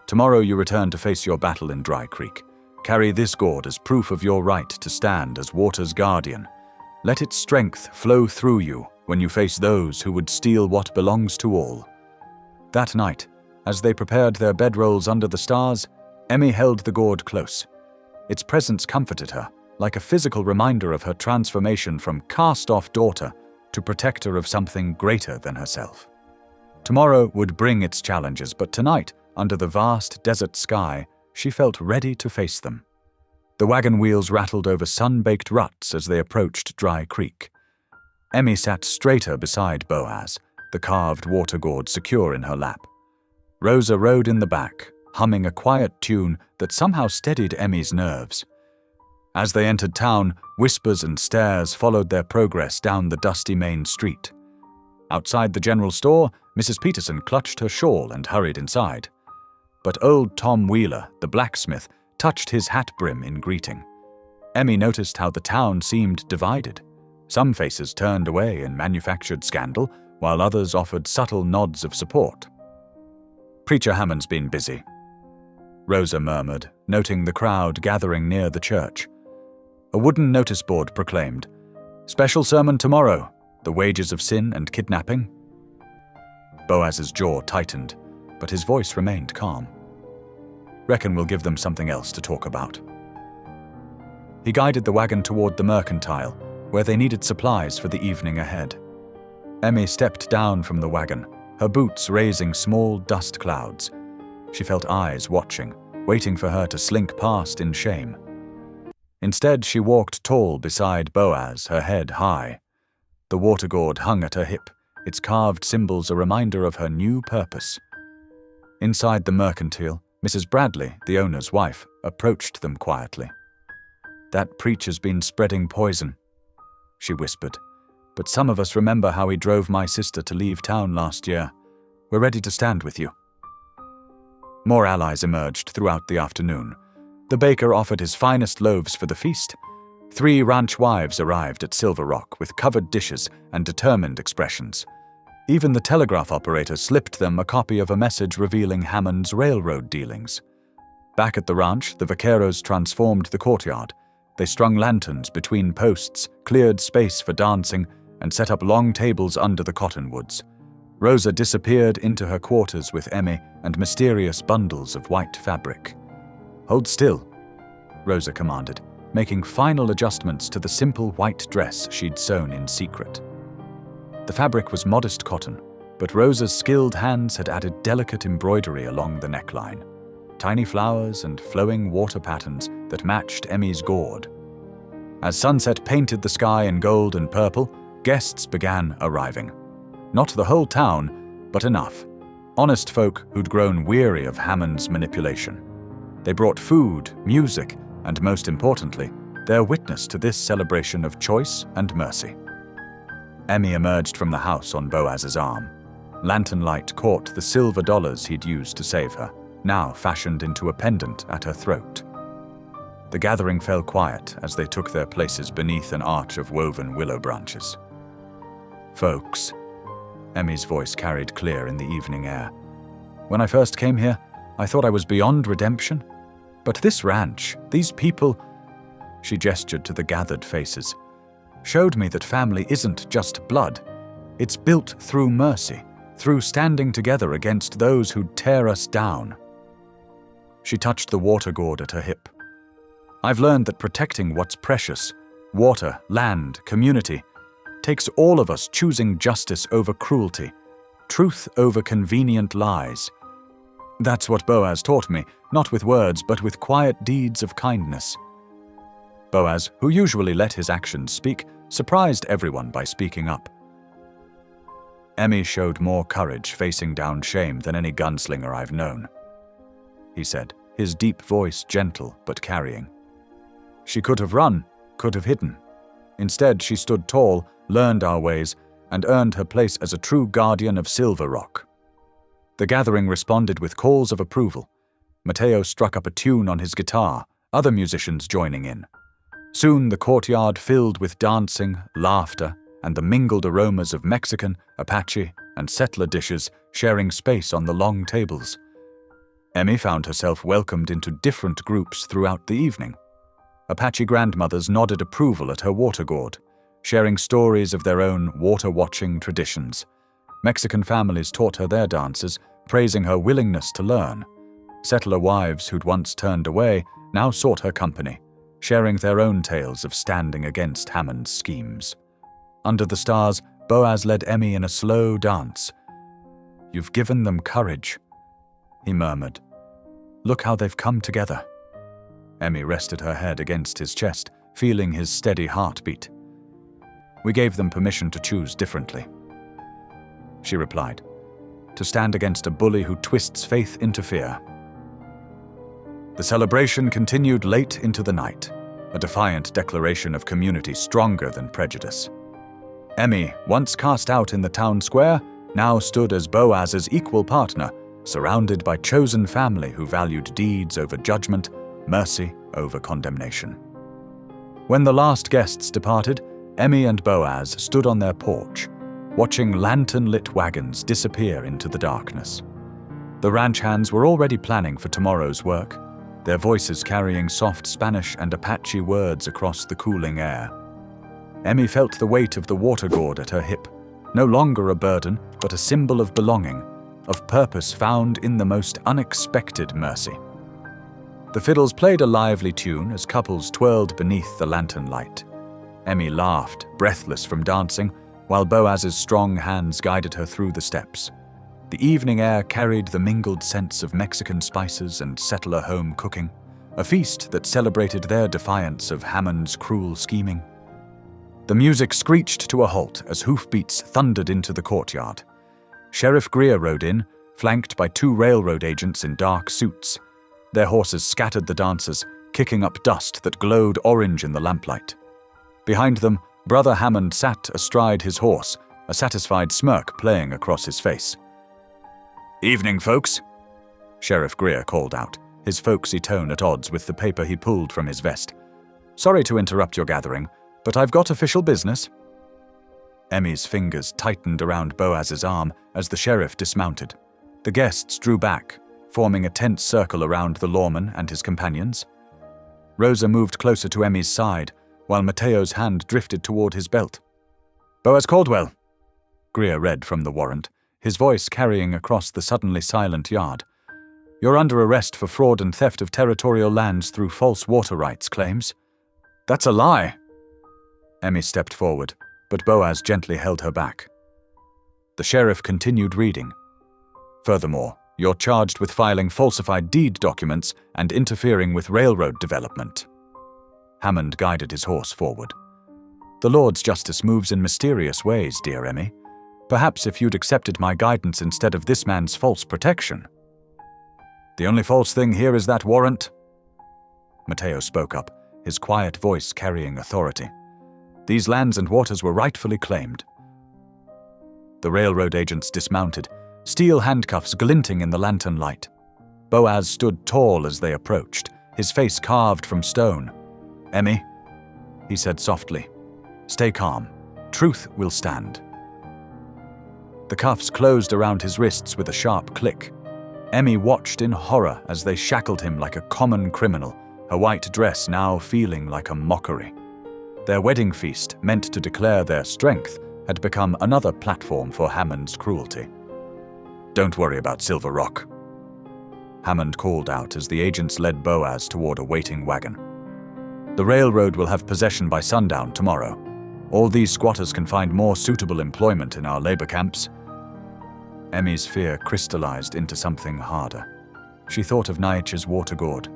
"Tomorrow you return to face your battle in Dry Creek. Carry this gourd as proof of your right to stand as water's guardian. Let its strength flow through you when you face those who would steal what belongs to all." That night, as they prepared their bedrolls under the stars, Emmy held the gourd close. Its presence comforted her, like a physical reminder of her transformation from cast-off daughter to protector of something greater than herself. Tomorrow would bring its challenges, but tonight, under the vast desert sky, she felt ready to face them. The wagon wheels rattled over sun-baked ruts as they approached Dry Creek. Emmy sat straighter beside Boaz, the carved water gourd secure in her lap. Rosa rode in the back, humming a quiet tune that somehow steadied Emmy's nerves. As they entered town, whispers and stares followed their progress down the dusty main street. Outside the general store, Mrs. Peterson clutched her shawl and hurried inside. But old Tom Wheeler, the blacksmith, touched his hat brim in greeting. Emmy noticed how the town seemed divided. Some faces turned away in manufactured scandal, while others offered subtle nods of support. "Preacher Hammond's been busy," Rosa murmured, noting the crowd gathering near the church. A wooden notice board proclaimed, "Special sermon tomorrow, the wages of sin and kidnapping." Boaz's jaw tightened, but his voice remained calm. "Reckon we'll give them something else to talk about." He guided the wagon toward the mercantile, where they needed supplies for the evening ahead. Emmy stepped down from the wagon, her boots raising small dust clouds. She felt eyes watching, waiting for her to slink past in shame. Instead, she walked tall beside Boaz, her head high. The water gourd hung at her hip, its carved symbols a reminder of her new purpose. Inside the mercantile, Mrs. Bradley, the owner's wife, approached them quietly. "That preacher's been spreading poison," she whispered. "But some of us remember how he drove my sister to leave town last year. We're ready to stand with you." More allies emerged throughout the afternoon. The baker offered his finest loaves for the feast. 3 ranch wives arrived at Silver Rock with covered dishes and determined expressions. Even the telegraph operator slipped them a copy of a message revealing Hammond's railroad dealings. Back at the ranch, the vaqueros transformed the courtyard. They strung lanterns between posts, cleared space for dancing, and set up long tables under the cottonwoods. Rosa disappeared into her quarters with Emmy and mysterious bundles of white fabric. "Hold still," Rosa commanded, making final adjustments to the simple white dress she'd sewn in secret. The fabric was modest cotton, but Rosa's skilled hands had added delicate embroidery along the neckline, tiny flowers and flowing water patterns that matched Emmy's gourd. As sunset painted the sky in gold and purple, guests began arriving. Not the whole town, but enough. Honest folk who'd grown weary of Hammond's manipulation. They brought food, music, and most importantly, their witness to this celebration of choice and mercy. Emmy emerged from the house on Boaz's arm. Lantern light caught the silver dollars he'd used to save her, now fashioned into a pendant at her throat. The gathering fell quiet as they took their places beneath an arch of woven willow branches. "Folks," Emmy's voice carried clear in the evening air. "When I first came here, I thought I was beyond redemption. But this ranch, these people," she gestured to the gathered faces, "showed me that family isn't just blood. It's built through mercy, through standing together against those who'd tear us down." She touched the water gourd at her hip. "I've learned that protecting what's precious, water, land, community, takes all of us choosing justice over cruelty, truth over convenient lies. That's what Boaz taught me, not with words, but with quiet deeds of kindness." Boaz, who usually let his actions speak, surprised everyone by speaking up. "Emmy showed more courage facing down shame than any gunslinger I've known," he said, his deep voice gentle but carrying. "She could have run, could have hidden. Instead, she stood tall, learned our ways, and earned her place as a true guardian of Silver Rock." The gathering responded with calls of approval. Mateo struck up a tune on his guitar, other musicians joining in. Soon the courtyard filled with dancing, laughter, and the mingled aromas of Mexican, Apache, and settler dishes sharing space on the long tables. Emmy found herself welcomed into different groups throughout the evening. Apache grandmothers nodded approval at her water gourd, sharing stories of their own water-watching traditions. Mexican families taught her their dances, praising her willingness to learn. Settler wives who'd once turned away now sought her company, sharing their own tales of standing against Hammond's schemes. Under the stars, Boaz led Emmy in a slow dance. "You've given them courage," he murmured. "Look how they've come together." Emmy rested her head against his chest, feeling his steady heartbeat. "We gave them permission to choose differently," she replied, "to stand against a bully who twists faith into fear." The celebration continued late into the night, a defiant declaration of community stronger than prejudice. Emmy, once cast out in the town square, now stood as Boaz's equal partner, surrounded by chosen family who valued deeds over judgment, mercy over condemnation. When the last guests departed, Emmy and Boaz stood on their porch, watching lantern-lit wagons disappear into the darkness. The ranch hands were already planning for tomorrow's work, their voices carrying soft Spanish and Apache words across the cooling air. Emmy felt the weight of the water gourd at her hip, no longer a burden, but a symbol of belonging, of purpose found in the most unexpected mercy. The fiddles played a lively tune as couples twirled beneath the lantern light. Emmy laughed, breathless from dancing, while Boaz's strong hands guided her through the steps. The evening air carried the mingled scents of Mexican spices and settler home cooking, a feast that celebrated their defiance of Hammond's cruel scheming. The music screeched to a halt as hoofbeats thundered into the courtyard. Sheriff Greer rode in, flanked by 2 railroad agents in dark suits. Their horses scattered the dancers, kicking up dust that glowed orange in the lamplight. Behind them, Brother Hammond sat astride his horse, a satisfied smirk playing across his face. "Evening, folks," Sheriff Greer called out, his folksy tone at odds with the paper he pulled from his vest. "Sorry to interrupt your gathering, but I've got official business." Emmy's fingers tightened around Boaz's arm as the sheriff dismounted. The guests drew back, forming a tense circle around the lawman and his companions. Rosa moved closer to Emmy's side, while Mateo's hand drifted toward his belt. "Boaz Caldwell," Greer read from the warrant, his voice carrying across the suddenly silent yard. "You're under arrest for fraud and theft of territorial lands through false water rights claims." "That's a lie." Emmy stepped forward, but Boaz gently held her back. The sheriff continued reading. "Furthermore, you're charged with filing falsified deed documents and interfering with railroad development." Hammond guided his horse forward. "The Lord's justice moves in mysterious ways, dear Emmy. Perhaps if you'd accepted my guidance instead of this man's false protection." "The only false thing here is that warrant." Mateo spoke up, his quiet voice carrying authority. "These lands and waters were rightfully claimed." The railroad agents dismounted, steel handcuffs glinting in the lantern light. Boaz stood tall as they approached, his face carved from stone. "Emmy," he said softly, "stay calm. Truth will stand." The cuffs closed around his wrists with a sharp click. Emmy watched in horror as they shackled him like a common criminal, her white dress now feeling like a mockery. Their wedding feast, meant to declare their strength, had become another platform for Hammond's cruelty. "Don't worry about Silver Rock," Hammond called out as the agents led Boaz toward a waiting wagon. "The railroad will have possession by sundown tomorrow. All these squatters can find more suitable employment in our labor camps." Emmy's fear crystallized into something harder. She thought of Naich's water gourd,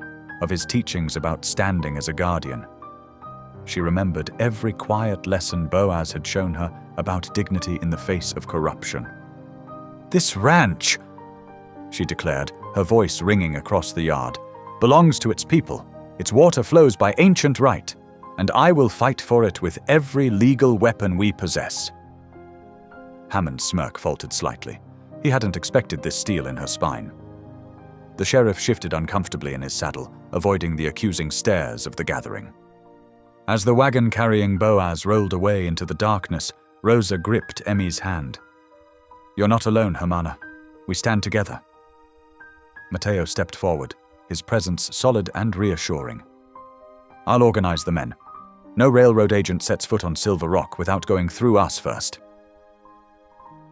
of his teachings about standing as a guardian. She remembered every quiet lesson Boaz had shown her about dignity in the face of corruption. "This ranch," she declared, her voice ringing across the yard, "belongs to its people. Its water flows by ancient right, and I will fight for it with every legal weapon we possess." Hammond's smirk faltered slightly. He hadn't expected this steel in her spine. The sheriff shifted uncomfortably in his saddle, avoiding the accusing stares of the gathering. As the wagon carrying Boaz rolled away into the darkness, Rosa gripped Emmy's hand. "You're not alone, Hermana. We stand together." Mateo stepped forward, his presence solid and reassuring. "I'll organize the men. No railroad agent sets foot on Silver Rock without going through us first."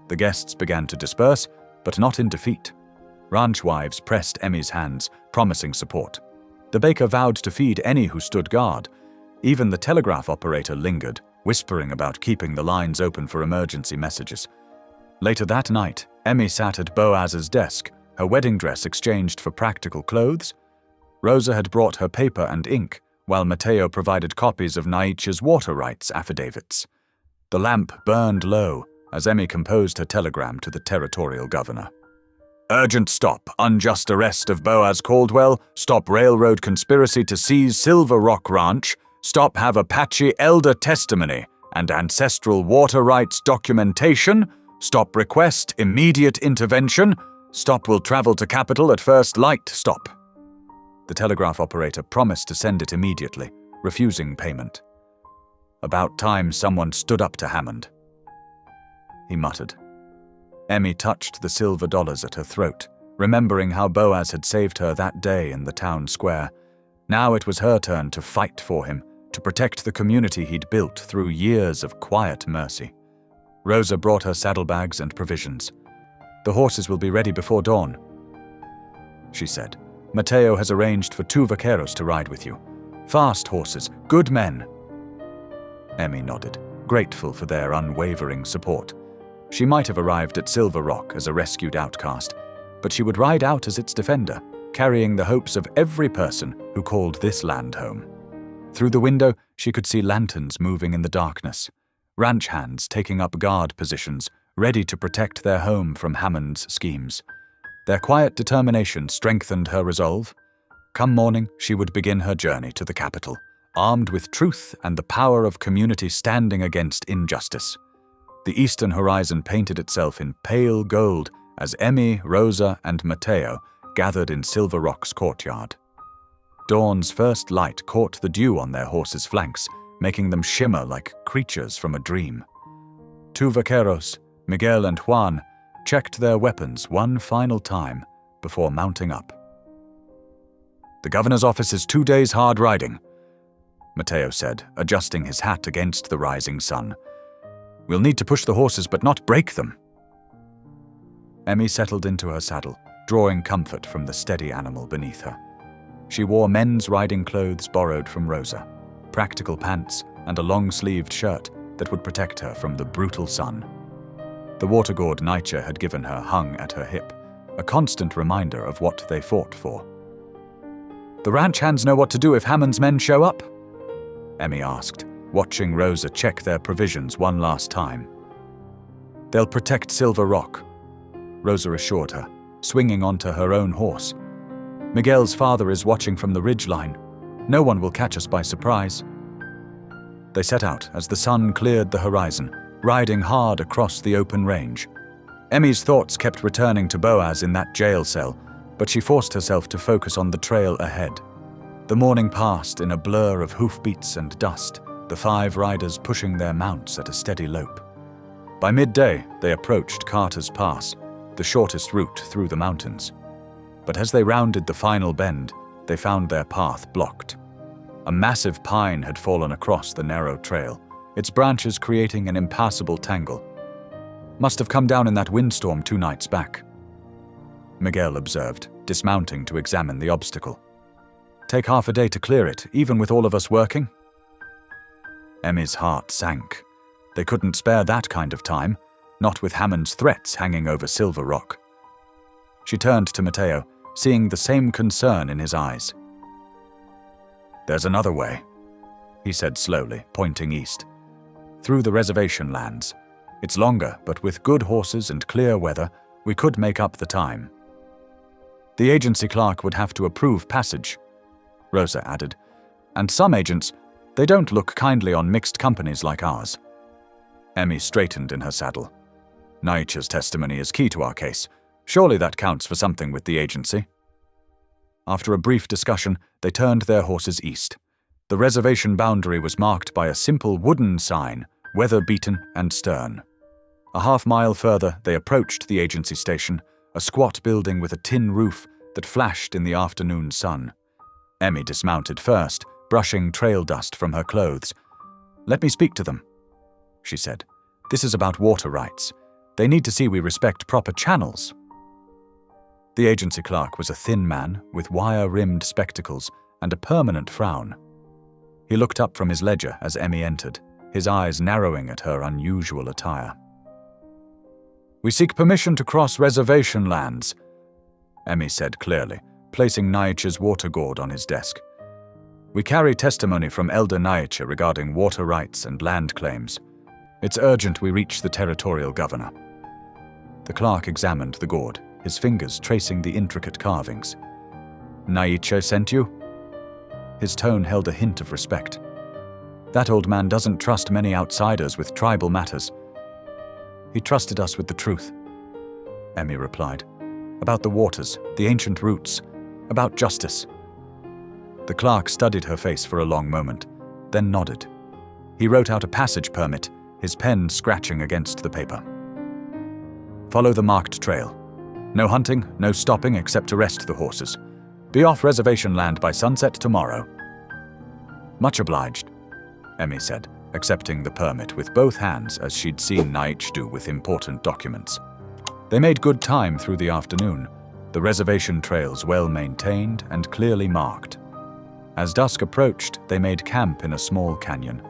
The guests began to disperse, but not in defeat. Ranch wives pressed Emmy's hands, promising support. The baker vowed to feed any who stood guard. Even the telegraph operator lingered, whispering about keeping the lines open for emergency messages. Later that night, Emmy sat at Boaz's desk, her wedding dress exchanged for practical clothes. Rosa had brought her paper and ink, while Mateo provided copies of Naich's water rights affidavits. The lamp burned low as Emmy composed her telegram to the territorial governor. "Urgent stop, unjust arrest of Boaz Caldwell, stop railroad conspiracy to seize Silver Rock Ranch, stop have Apache elder testimony and ancestral water rights documentation, stop request immediate intervention, stop will travel to capital at first light, stop." The telegraph operator promised to send it immediately, refusing payment. About time someone stood up to Hammond. He muttered. Emmy touched the silver dollars at her throat, remembering how Boaz had saved her that day in the town square. Now it was her turn to fight for him, to protect the community he'd built through years of quiet mercy. Rosa brought her saddlebags and provisions. "The horses will be ready before dawn," she said. "Mateo has arranged for 2 vaqueros to ride with you. Fast horses, good men." Emmy nodded, grateful for their unwavering support. She might have arrived at Silver Rock as a rescued outcast, but she would ride out as its defender, carrying the hopes of every person who called this land home. Through the window, she could see lanterns moving in the darkness, ranch hands taking up guard positions, ready to protect their home from Hammond's schemes. Their quiet determination strengthened her resolve. Come morning, she would begin her journey to the capital, armed with truth and the power of community standing against injustice. The eastern horizon painted itself in pale gold as Emmy, Rosa, and Mateo gathered in Silver Rock's courtyard. Dawn's first light caught the dew on their horses' flanks, making them shimmer like creatures from a dream. Two vaqueros, Miguel and Juan, checked their weapons one final time before mounting up. "The governor's office is 2 days hard riding," Mateo said, adjusting his hat against the rising sun. "We'll need to push the horses but not break them." Emmy settled into her saddle, drawing comfort from the steady animal beneath her. She wore men's riding clothes borrowed from Rosa, practical pants, and a long-sleeved shirt that would protect her from the brutal sun. The water gourd Nietzsche had given her hung at her hip, a constant reminder of what they fought for. "The ranch hands know what to do if Hammond's men show up?" Emmy asked, watching Rosa check their provisions one last time. "They'll protect Silver Rock," Rosa assured her, swinging onto her own horse. "Miguel's father is watching from the ridgeline. No one will catch us by surprise." They set out as the sun cleared the horizon, riding hard across the open range. Emmy's thoughts kept returning to Boaz in that jail cell, but she forced herself to focus on the trail ahead. The morning passed in a blur of hoofbeats and dust, the 5 riders pushing their mounts at a steady lope. By midday, they approached Carter's Pass, the shortest route through the mountains. But as they rounded the final bend, they found their path blocked. A massive pine had fallen across the narrow trail, its branches creating an impassable tangle. "Must have come down in that windstorm 2 nights back," Miguel observed, dismounting to examine the obstacle. "Take half a day to clear it, even with all of us working?" Emmy's heart sank. They couldn't spare that kind of time, not with Hammond's threats hanging over Silver Rock. She turned to Mateo, seeing the same concern in his eyes. "There's another way," he said slowly, pointing east. "Through the reservation lands. It's longer, but with good horses and clear weather, we could make up the time." "The agency clerk would have to approve passage," Rosa added. "And some agents, they don't look kindly on mixed companies like ours." Emmy straightened in her saddle. "Nietzsche's testimony is key to our case. Surely that counts for something with the agency." After a brief discussion, they turned their horses east. The reservation boundary was marked by a simple wooden sign, weather-beaten and stern. A half-mile further, they approached the agency station, a squat building with a tin roof that flashed in the afternoon sun. Emmy dismounted first, brushing trail dust from her clothes. "Let me speak to them," she said. "This is about water rights. They need to see we respect proper channels." The agency clerk was a thin man with wire-rimmed spectacles and a permanent frown. He looked up from his ledger as Emmy entered, his eyes narrowing at her unusual attire. "We seek permission to cross reservation lands," Emmy said clearly, placing Nietzsche's water gourd on his desk. "We carry testimony from Elder Nietzsche regarding water rights and land claims. It's urgent we reach the territorial governor." The clerk examined the gourd, his fingers tracing the intricate carvings. "Nietzsche sent you?" His tone held a hint of respect. "That old man doesn't trust many outsiders with tribal matters. He trusted us with the truth," Emmy replied. "About the waters, the ancient roots, about justice." The clerk studied her face for a long moment, then nodded. He wrote out a passage permit, his pen scratching against the paper. "Follow the marked trail. No hunting, no stopping except to rest the horses. Be off reservation land by sunset tomorrow." "Much obliged," Emmy said, accepting the permit with both hands as she'd seen Nietzsche do with important documents. They made good time through the afternoon, the reservation trails well maintained and clearly marked. As dusk approached, they made camp in a small canyon.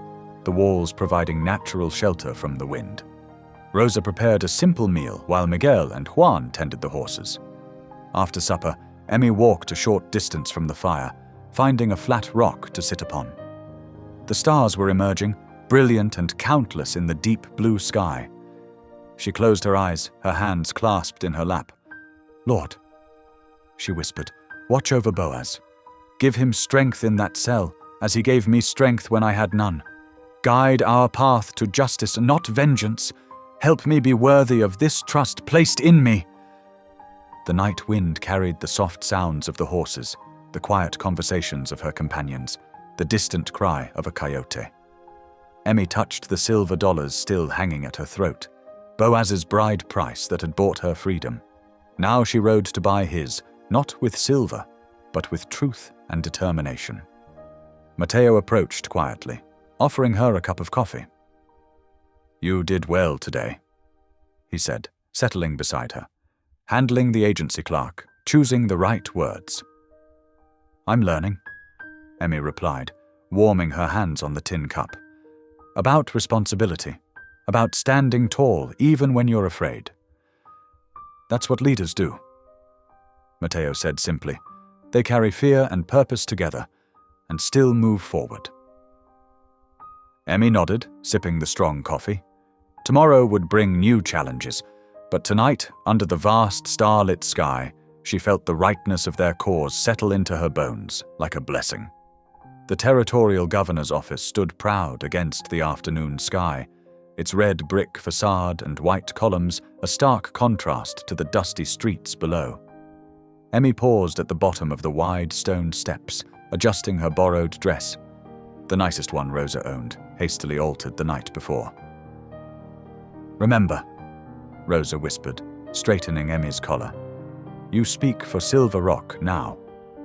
the walls providing natural shelter from the wind. Rosa prepared a simple meal while Miguel and Juan tended the horses. After supper, Emmy walked a short distance from the fire, finding a flat rock to sit upon. The stars were emerging, brilliant and countless in the deep blue sky. She closed her eyes, her hands clasped in her lap. "Lord," she whispered, "watch over Boaz. Give him strength in that cell, as he gave me strength when I had none. Guide our path to justice, not vengeance. Help me be worthy of this trust placed in me." The night wind carried the soft sounds of the horses, the quiet conversations of her companions, the distant cry of a coyote. Emmy touched the silver dollars still hanging at her throat, Boaz's bride price that had bought her freedom. Now she rode to buy his, not with silver, but with truth and determination. Mateo approached quietly, offering her a cup of coffee. "You did well today," he said, settling beside her, handling the agency clerk, choosing the right words. "I'm learning," Emmy replied, warming her hands on the tin cup. "About responsibility, about standing tall even when you're afraid. That's what leaders do," Mateo said simply. "They carry fear and purpose together and still move forward." Emmy nodded, sipping the strong coffee. Tomorrow would bring new challenges, but tonight, under the vast starlit sky, she felt the rightness of their cause settle into her bones like a blessing. The territorial governor's office stood proud against the afternoon sky, its red brick facade and white columns a stark contrast to the dusty streets below. Emmy paused at the bottom of the wide stone steps, adjusting her borrowed dress, the nicest one Rosa owned, hastily altered the night before. "Remember," Rosa whispered, straightening Emmy's collar, "you speak for Silver Rock now,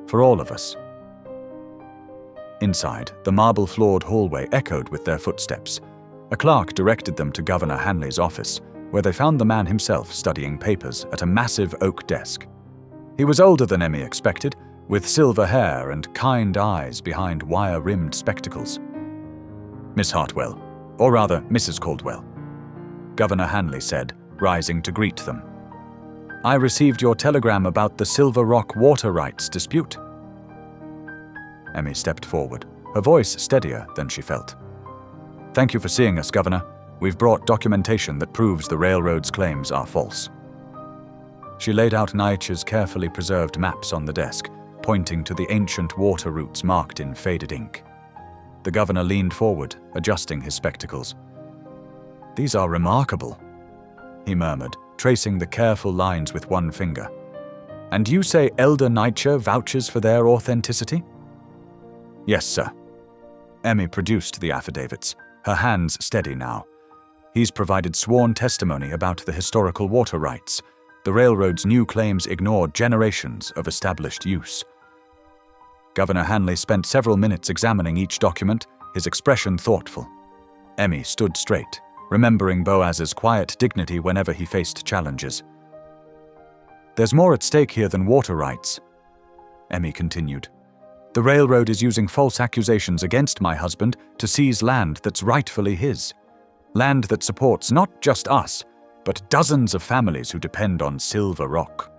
for all of us." Inside, the marble-floored hallway echoed with their footsteps. A clerk directed them to Governor Hanley's office, where they found the man himself studying papers at a massive oak desk. He was older than Emmy expected, with silver hair and kind eyes behind wire-rimmed spectacles. "Miss Hartwell, or rather Mrs. Caldwell," Governor Hanley said, rising to greet them. "I received your telegram about the Silver Rock water rights dispute." Emmy stepped forward, her voice steadier than she felt. "Thank you for seeing us, Governor. We've brought documentation that proves the railroad's claims are false." She laid out Naicha's carefully preserved maps on the desk, pointing to the ancient water routes marked in faded ink. The governor leaned forward, adjusting his spectacles. "These are remarkable," he murmured, tracing the careful lines with one finger. "And you say Elder Naicha vouches for their authenticity?" "Yes, sir." Emmy produced the affidavits, her hands steady now. "He's provided sworn testimony about the historical water rights. The railroad's new claims ignore generations of established use." Governor Hanley spent several minutes examining each document, his expression thoughtful. Emmy stood straight, remembering Boaz's quiet dignity whenever he faced challenges. "There's more at stake here than water rights," Emmy continued. "The railroad is using false accusations against my husband to seize land that's rightfully his. Land that supports not just us, but dozens of families who depend on Silver Rock."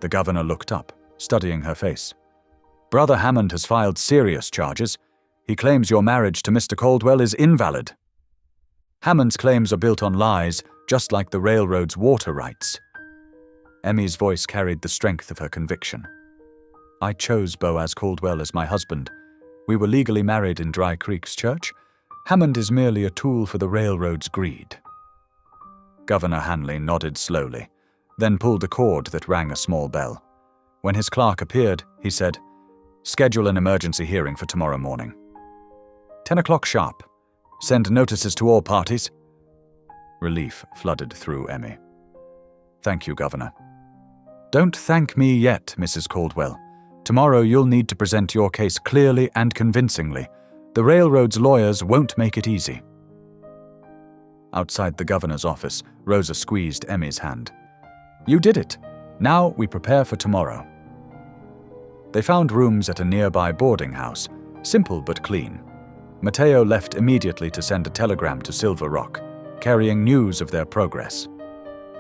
The governor looked up, studying her face. "Brother Hammond has filed serious charges. He claims your marriage to Mr. Caldwell is invalid." "Hammond's claims are built on lies, just like the railroad's water rights." Emmy's voice carried the strength of her conviction. "I chose Boaz Caldwell as my husband. We were legally married in Dry Creek's church. Hammond is merely a tool for the railroad's greed." Governor Hanley nodded slowly, then pulled a cord that rang a small bell. When his clerk appeared, he said, "Schedule an emergency hearing for tomorrow morning. 10 o'clock sharp. Send notices to all parties." Relief flooded through Emmy. "Thank you, Governor." "Don't thank me yet, Mrs. Caldwell. Tomorrow you'll need to present your case clearly and convincingly. The railroad's lawyers won't make it easy." Outside the governor's office, Rosa squeezed Emmy's hand. "You did it. Now we prepare for tomorrow." They found rooms at a nearby boarding house, simple but clean. Mateo left immediately to send a telegram to Silver Rock, carrying news of their progress.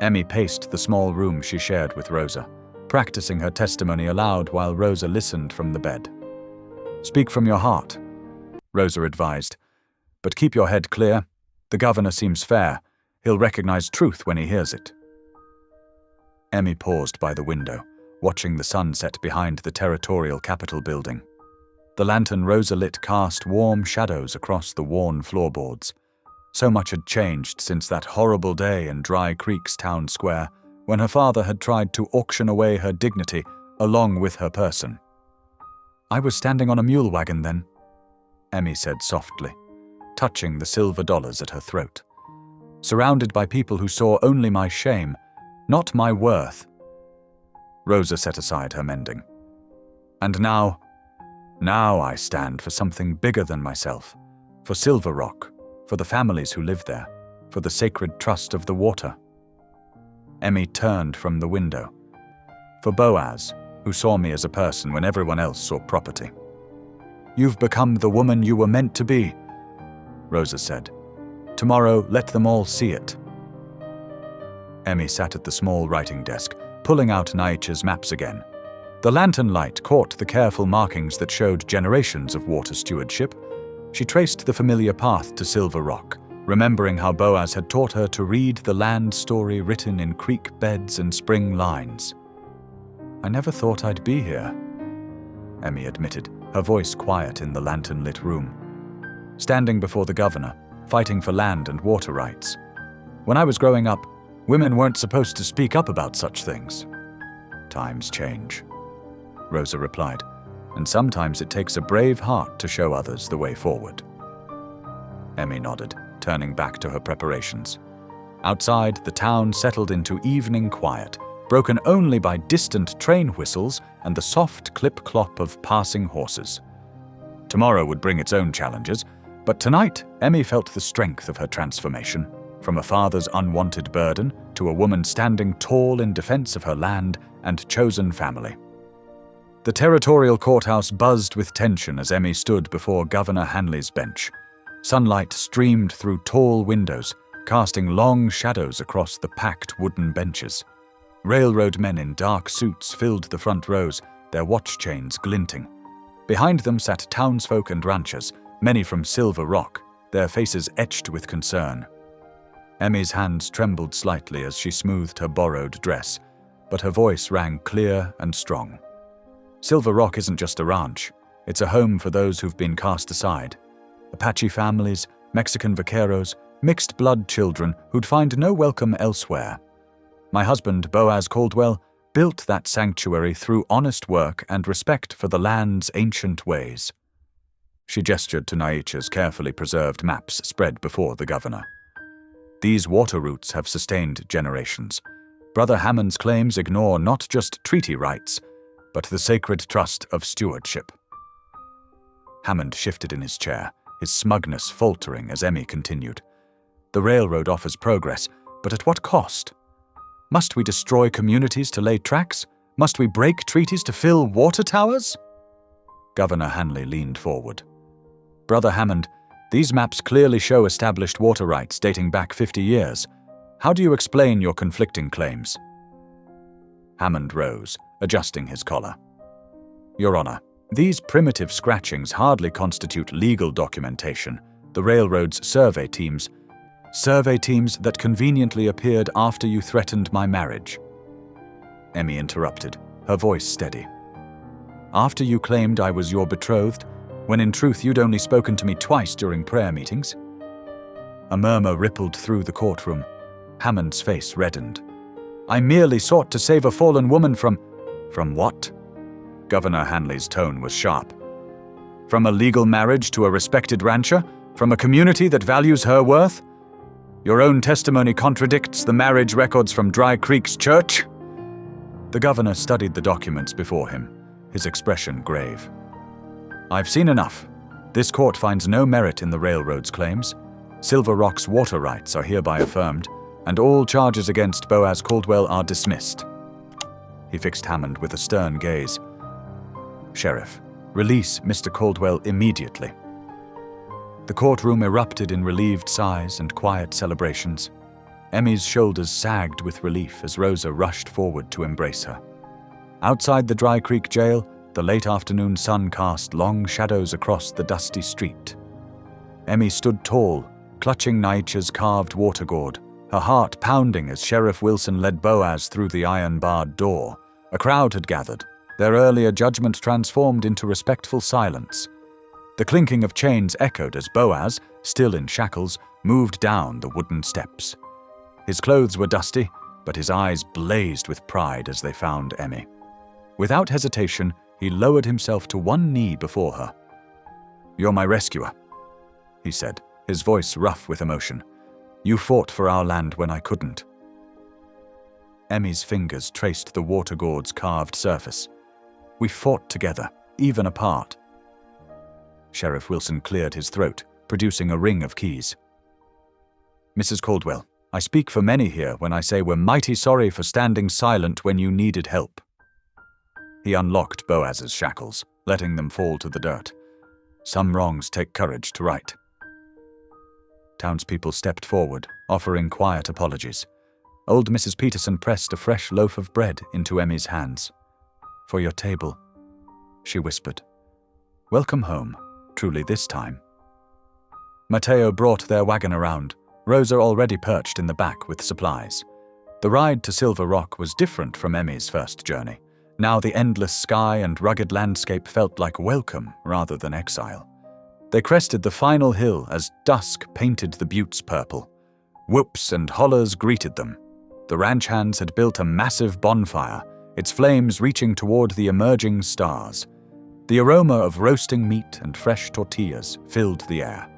Emmy paced the small room she shared with Rosa, practicing her testimony aloud while Rosa listened from the bed. "Speak from your heart," Rosa advised, "but keep your head clear. The governor seems fair. He'll recognize truth when he hears it." Emmy paused by the window, watching the sunset behind the territorial capitol building. The lantern Rosa lit cast warm shadows across the worn floorboards. So much had changed since that horrible day in Dry Creek's town square, when her father had tried to auction away her dignity along with her person. "I was standing on a mule wagon then," Emmy said softly, touching the silver dollars at her throat. "Surrounded by people who saw only my shame, not my worth." Rosa set aside her mending. "And now I stand for something bigger than myself, for Silver Rock, for the families who live there, for the sacred trust of the water." Emmy turned from the window. "For Boaz, who saw me as a person when everyone else saw property." "You've become the woman you were meant to be," Rosa said. "Tomorrow, let them all see it." Emmy sat at the small writing desk, pulling out Naicha's maps again. The lantern light caught the careful markings that showed generations of water stewardship. She traced the familiar path to Silver Rock, remembering how Boaz had taught her to read the land story written in creek beds and spring lines. "I never thought I'd be here," Emmy admitted, her voice quiet in the lantern-lit room. "Standing before the governor, fighting for land and water rights. When I was growing up, women weren't supposed to speak up about such things." "Times change," Rosa replied, "and sometimes it takes a brave heart to show others the way forward." Emmy nodded, turning back to her preparations. Outside, the town settled into evening quiet, broken only by distant train whistles and the soft clip-clop of passing horses. Tomorrow would bring its own challenges, but tonight Emmy felt the strength of her transformation, from a father's unwanted burden to a woman standing tall in defense of her land and chosen family. The territorial courthouse buzzed with tension as Emmy stood before Governor Hanley's bench. Sunlight streamed through tall windows, casting long shadows across the packed wooden benches. Railroad men in dark suits filled the front rows, their watch chains glinting. Behind them sat townsfolk and ranchers, many from Silver Rock, their faces etched with concern. Emmy's hands trembled slightly as she smoothed her borrowed dress, but her voice rang clear and strong. Silver Rock isn't just a ranch. It's a home for those who've been cast aside. Apache families, Mexican vaqueros, mixed-blood children who'd find no welcome elsewhere. My husband, Boaz Caldwell, built that sanctuary through honest work and respect for the land's ancient ways. She gestured to Naicha's carefully preserved maps spread before the governor. These water routes have sustained generations. Brother Hammond's claims ignore not just treaty rights, but the sacred trust of stewardship. Hammond shifted in his chair, his smugness faltering as Emmy continued. The railroad offers progress, but at what cost? Must we destroy communities to lay tracks? Must we break treaties to fill water towers? Governor Hanley leaned forward. Brother Hammond, these maps clearly show established water rights dating back 50 years. How do you explain your conflicting claims? Hammond rose, adjusting his collar. Your Honor, these primitive scratchings hardly constitute legal documentation. The railroad's survey teams that conveniently appeared after you threatened my marriage. Emmy interrupted, her voice steady. After you claimed I was your betrothed, when in truth you'd only spoken to me twice during prayer meetings. A murmur rippled through the courtroom. Hammond's face reddened. I merely sought to save a fallen woman from what? Governor Hanley's tone was sharp. From a legal marriage to a respected rancher? From a community that values her worth? Your own testimony contradicts the marriage records from Dry Creek's church? The governor studied the documents before him, his expression grave. I've seen enough. This court finds no merit in the railroad's claims. Silver Rock's water rights are hereby affirmed, and all charges against Boaz Caldwell are dismissed. He fixed Hammond with a stern gaze. Sheriff, release Mr. Caldwell immediately. The courtroom erupted in relieved sighs and quiet celebrations. Emmy's shoulders sagged with relief as Rosa rushed forward to embrace her. Outside the Dry Creek jail, the late afternoon sun cast long shadows across the dusty street. Emmy stood tall, clutching Naicha's carved water gourd, her heart pounding as Sheriff Wilson led Boaz through the iron-barred door. A crowd had gathered, their earlier judgment transformed into respectful silence. The clinking of chains echoed as Boaz, still in shackles, moved down the wooden steps. His clothes were dusty, but his eyes blazed with pride as they found Emmy. Without hesitation, he lowered himself to one knee before her. "You're my rescuer," he said, his voice rough with emotion. "You fought for our land when I couldn't." Emmy's fingers traced the water gourd's carved surface. "We fought together, even apart." Sheriff Wilson cleared his throat, producing a ring of keys. "Mrs. Caldwell, I speak for many here when I say we're mighty sorry for standing silent when you needed help." He unlocked Boaz's shackles, letting them fall to the dirt. "Some wrongs take courage to right." Townspeople stepped forward, offering quiet apologies. Old Mrs. Peterson pressed a fresh loaf of bread into Emmy's hands. "For your table," she whispered. "Welcome home, truly this time." Mateo brought their wagon around, Rosa already perched in the back with supplies. The ride to Silver Rock was different from Emmy's first journey. Now the endless sky and rugged landscape felt like welcome rather than exile. They crested the final hill as dusk painted the buttes purple. Whoops and hollers greeted them. The ranch hands had built a massive bonfire, its flames reaching toward the emerging stars. The aroma of roasting meat and fresh tortillas filled the air.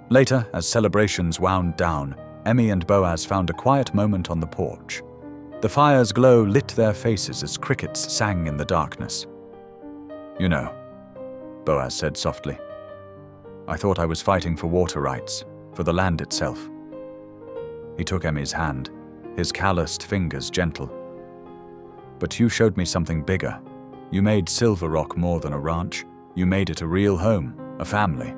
Later, as celebrations wound down, Emmy and Boaz found a quiet moment on the porch. The fire's glow lit their faces as crickets sang in the darkness. "You know," Boaz said softly, "I thought I was fighting for water rights, for the land itself." He took Emmy's hand, his calloused fingers gentle. "But you showed me something bigger. You made Silver Rock more than a ranch. You made it a real home, a family."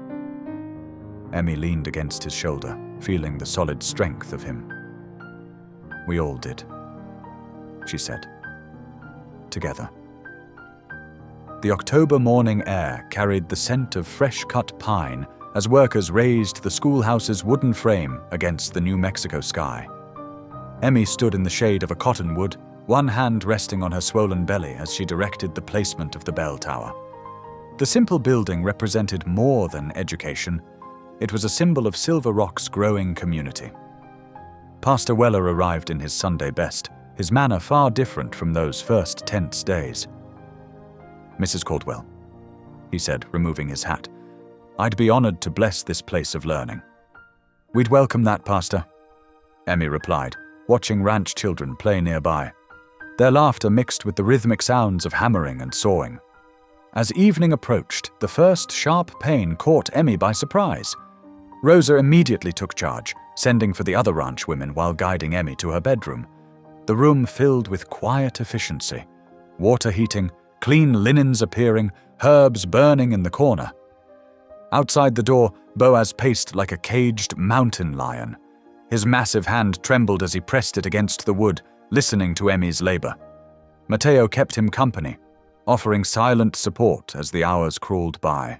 Emmy leaned against his shoulder, feeling the solid strength of him. "We all did," she said. "Together." The October morning air carried the scent of fresh-cut pine as workers raised the schoolhouse's wooden frame against the New Mexico sky. Emmy stood in the shade of a cottonwood, one hand resting on her swollen belly as she directed the placement of the bell tower. The simple building represented more than education. It was a symbol of Silver Rock's growing community. Pastor Weller arrived in his Sunday best, his manner far different from those first tense days. "Mrs. Caldwell," he said, removing his hat, "I'd be honored to bless this place of learning." "We'd welcome that, Pastor," Emmy replied, watching ranch children play nearby. Their laughter mixed with the rhythmic sounds of hammering and sawing. As evening approached, the first sharp pain caught Emmy by surprise. Rosa immediately took charge, sending for the other ranch women while guiding Emmy to her bedroom. The room filled with quiet efficiency. Water heating, clean linens appearing, herbs burning in the corner. Outside the door, Boaz paced like a caged mountain lion. His massive hand trembled as he pressed it against the wood, listening to Emmy's labor. Mateo kept him company, offering silent support as the hours crawled by.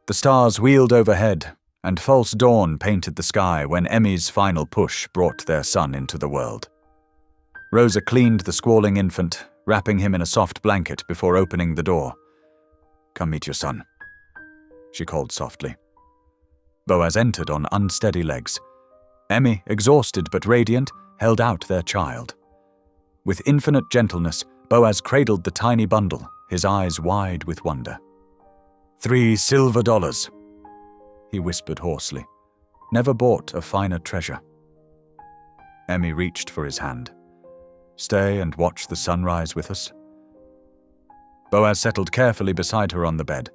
The stars wheeled overhead, and false dawn painted the sky when Emmy's final push brought their son into the world. Rosa cleaned the squalling infant, wrapping him in a soft blanket before opening the door. "Come meet your son," she called softly. Boaz entered on unsteady legs. Emmy, exhausted but radiant, held out their child. With infinite gentleness, Boaz cradled the tiny bundle, his eyes wide with wonder. $3 silver, he whispered hoarsely. "Never bought a finer treasure." Emmy reached for his hand. "Stay and watch the sunrise with us?" Boaz settled carefully beside her on the bed.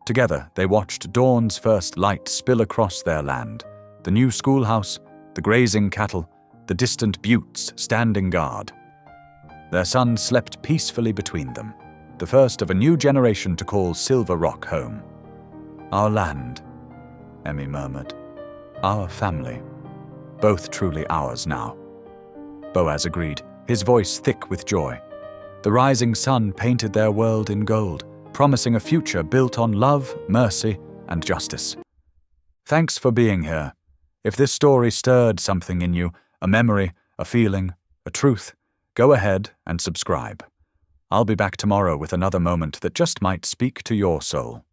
Together, they watched dawn's first light spill across their land, the new schoolhouse, the grazing cattle, the distant buttes standing guard. Their son slept peacefully between them, the first of a new generation to call Silver Rock home. Our land, Emmy murmured. Our family. Both truly ours now. Boaz agreed, his voice thick with joy. The rising sun painted their world in gold, promising a future built on love, mercy, and justice. Thanks for being here. If this story stirred something in you, a memory, a feeling, a truth, go ahead and subscribe. I'll be back tomorrow with another moment that just might speak to your soul.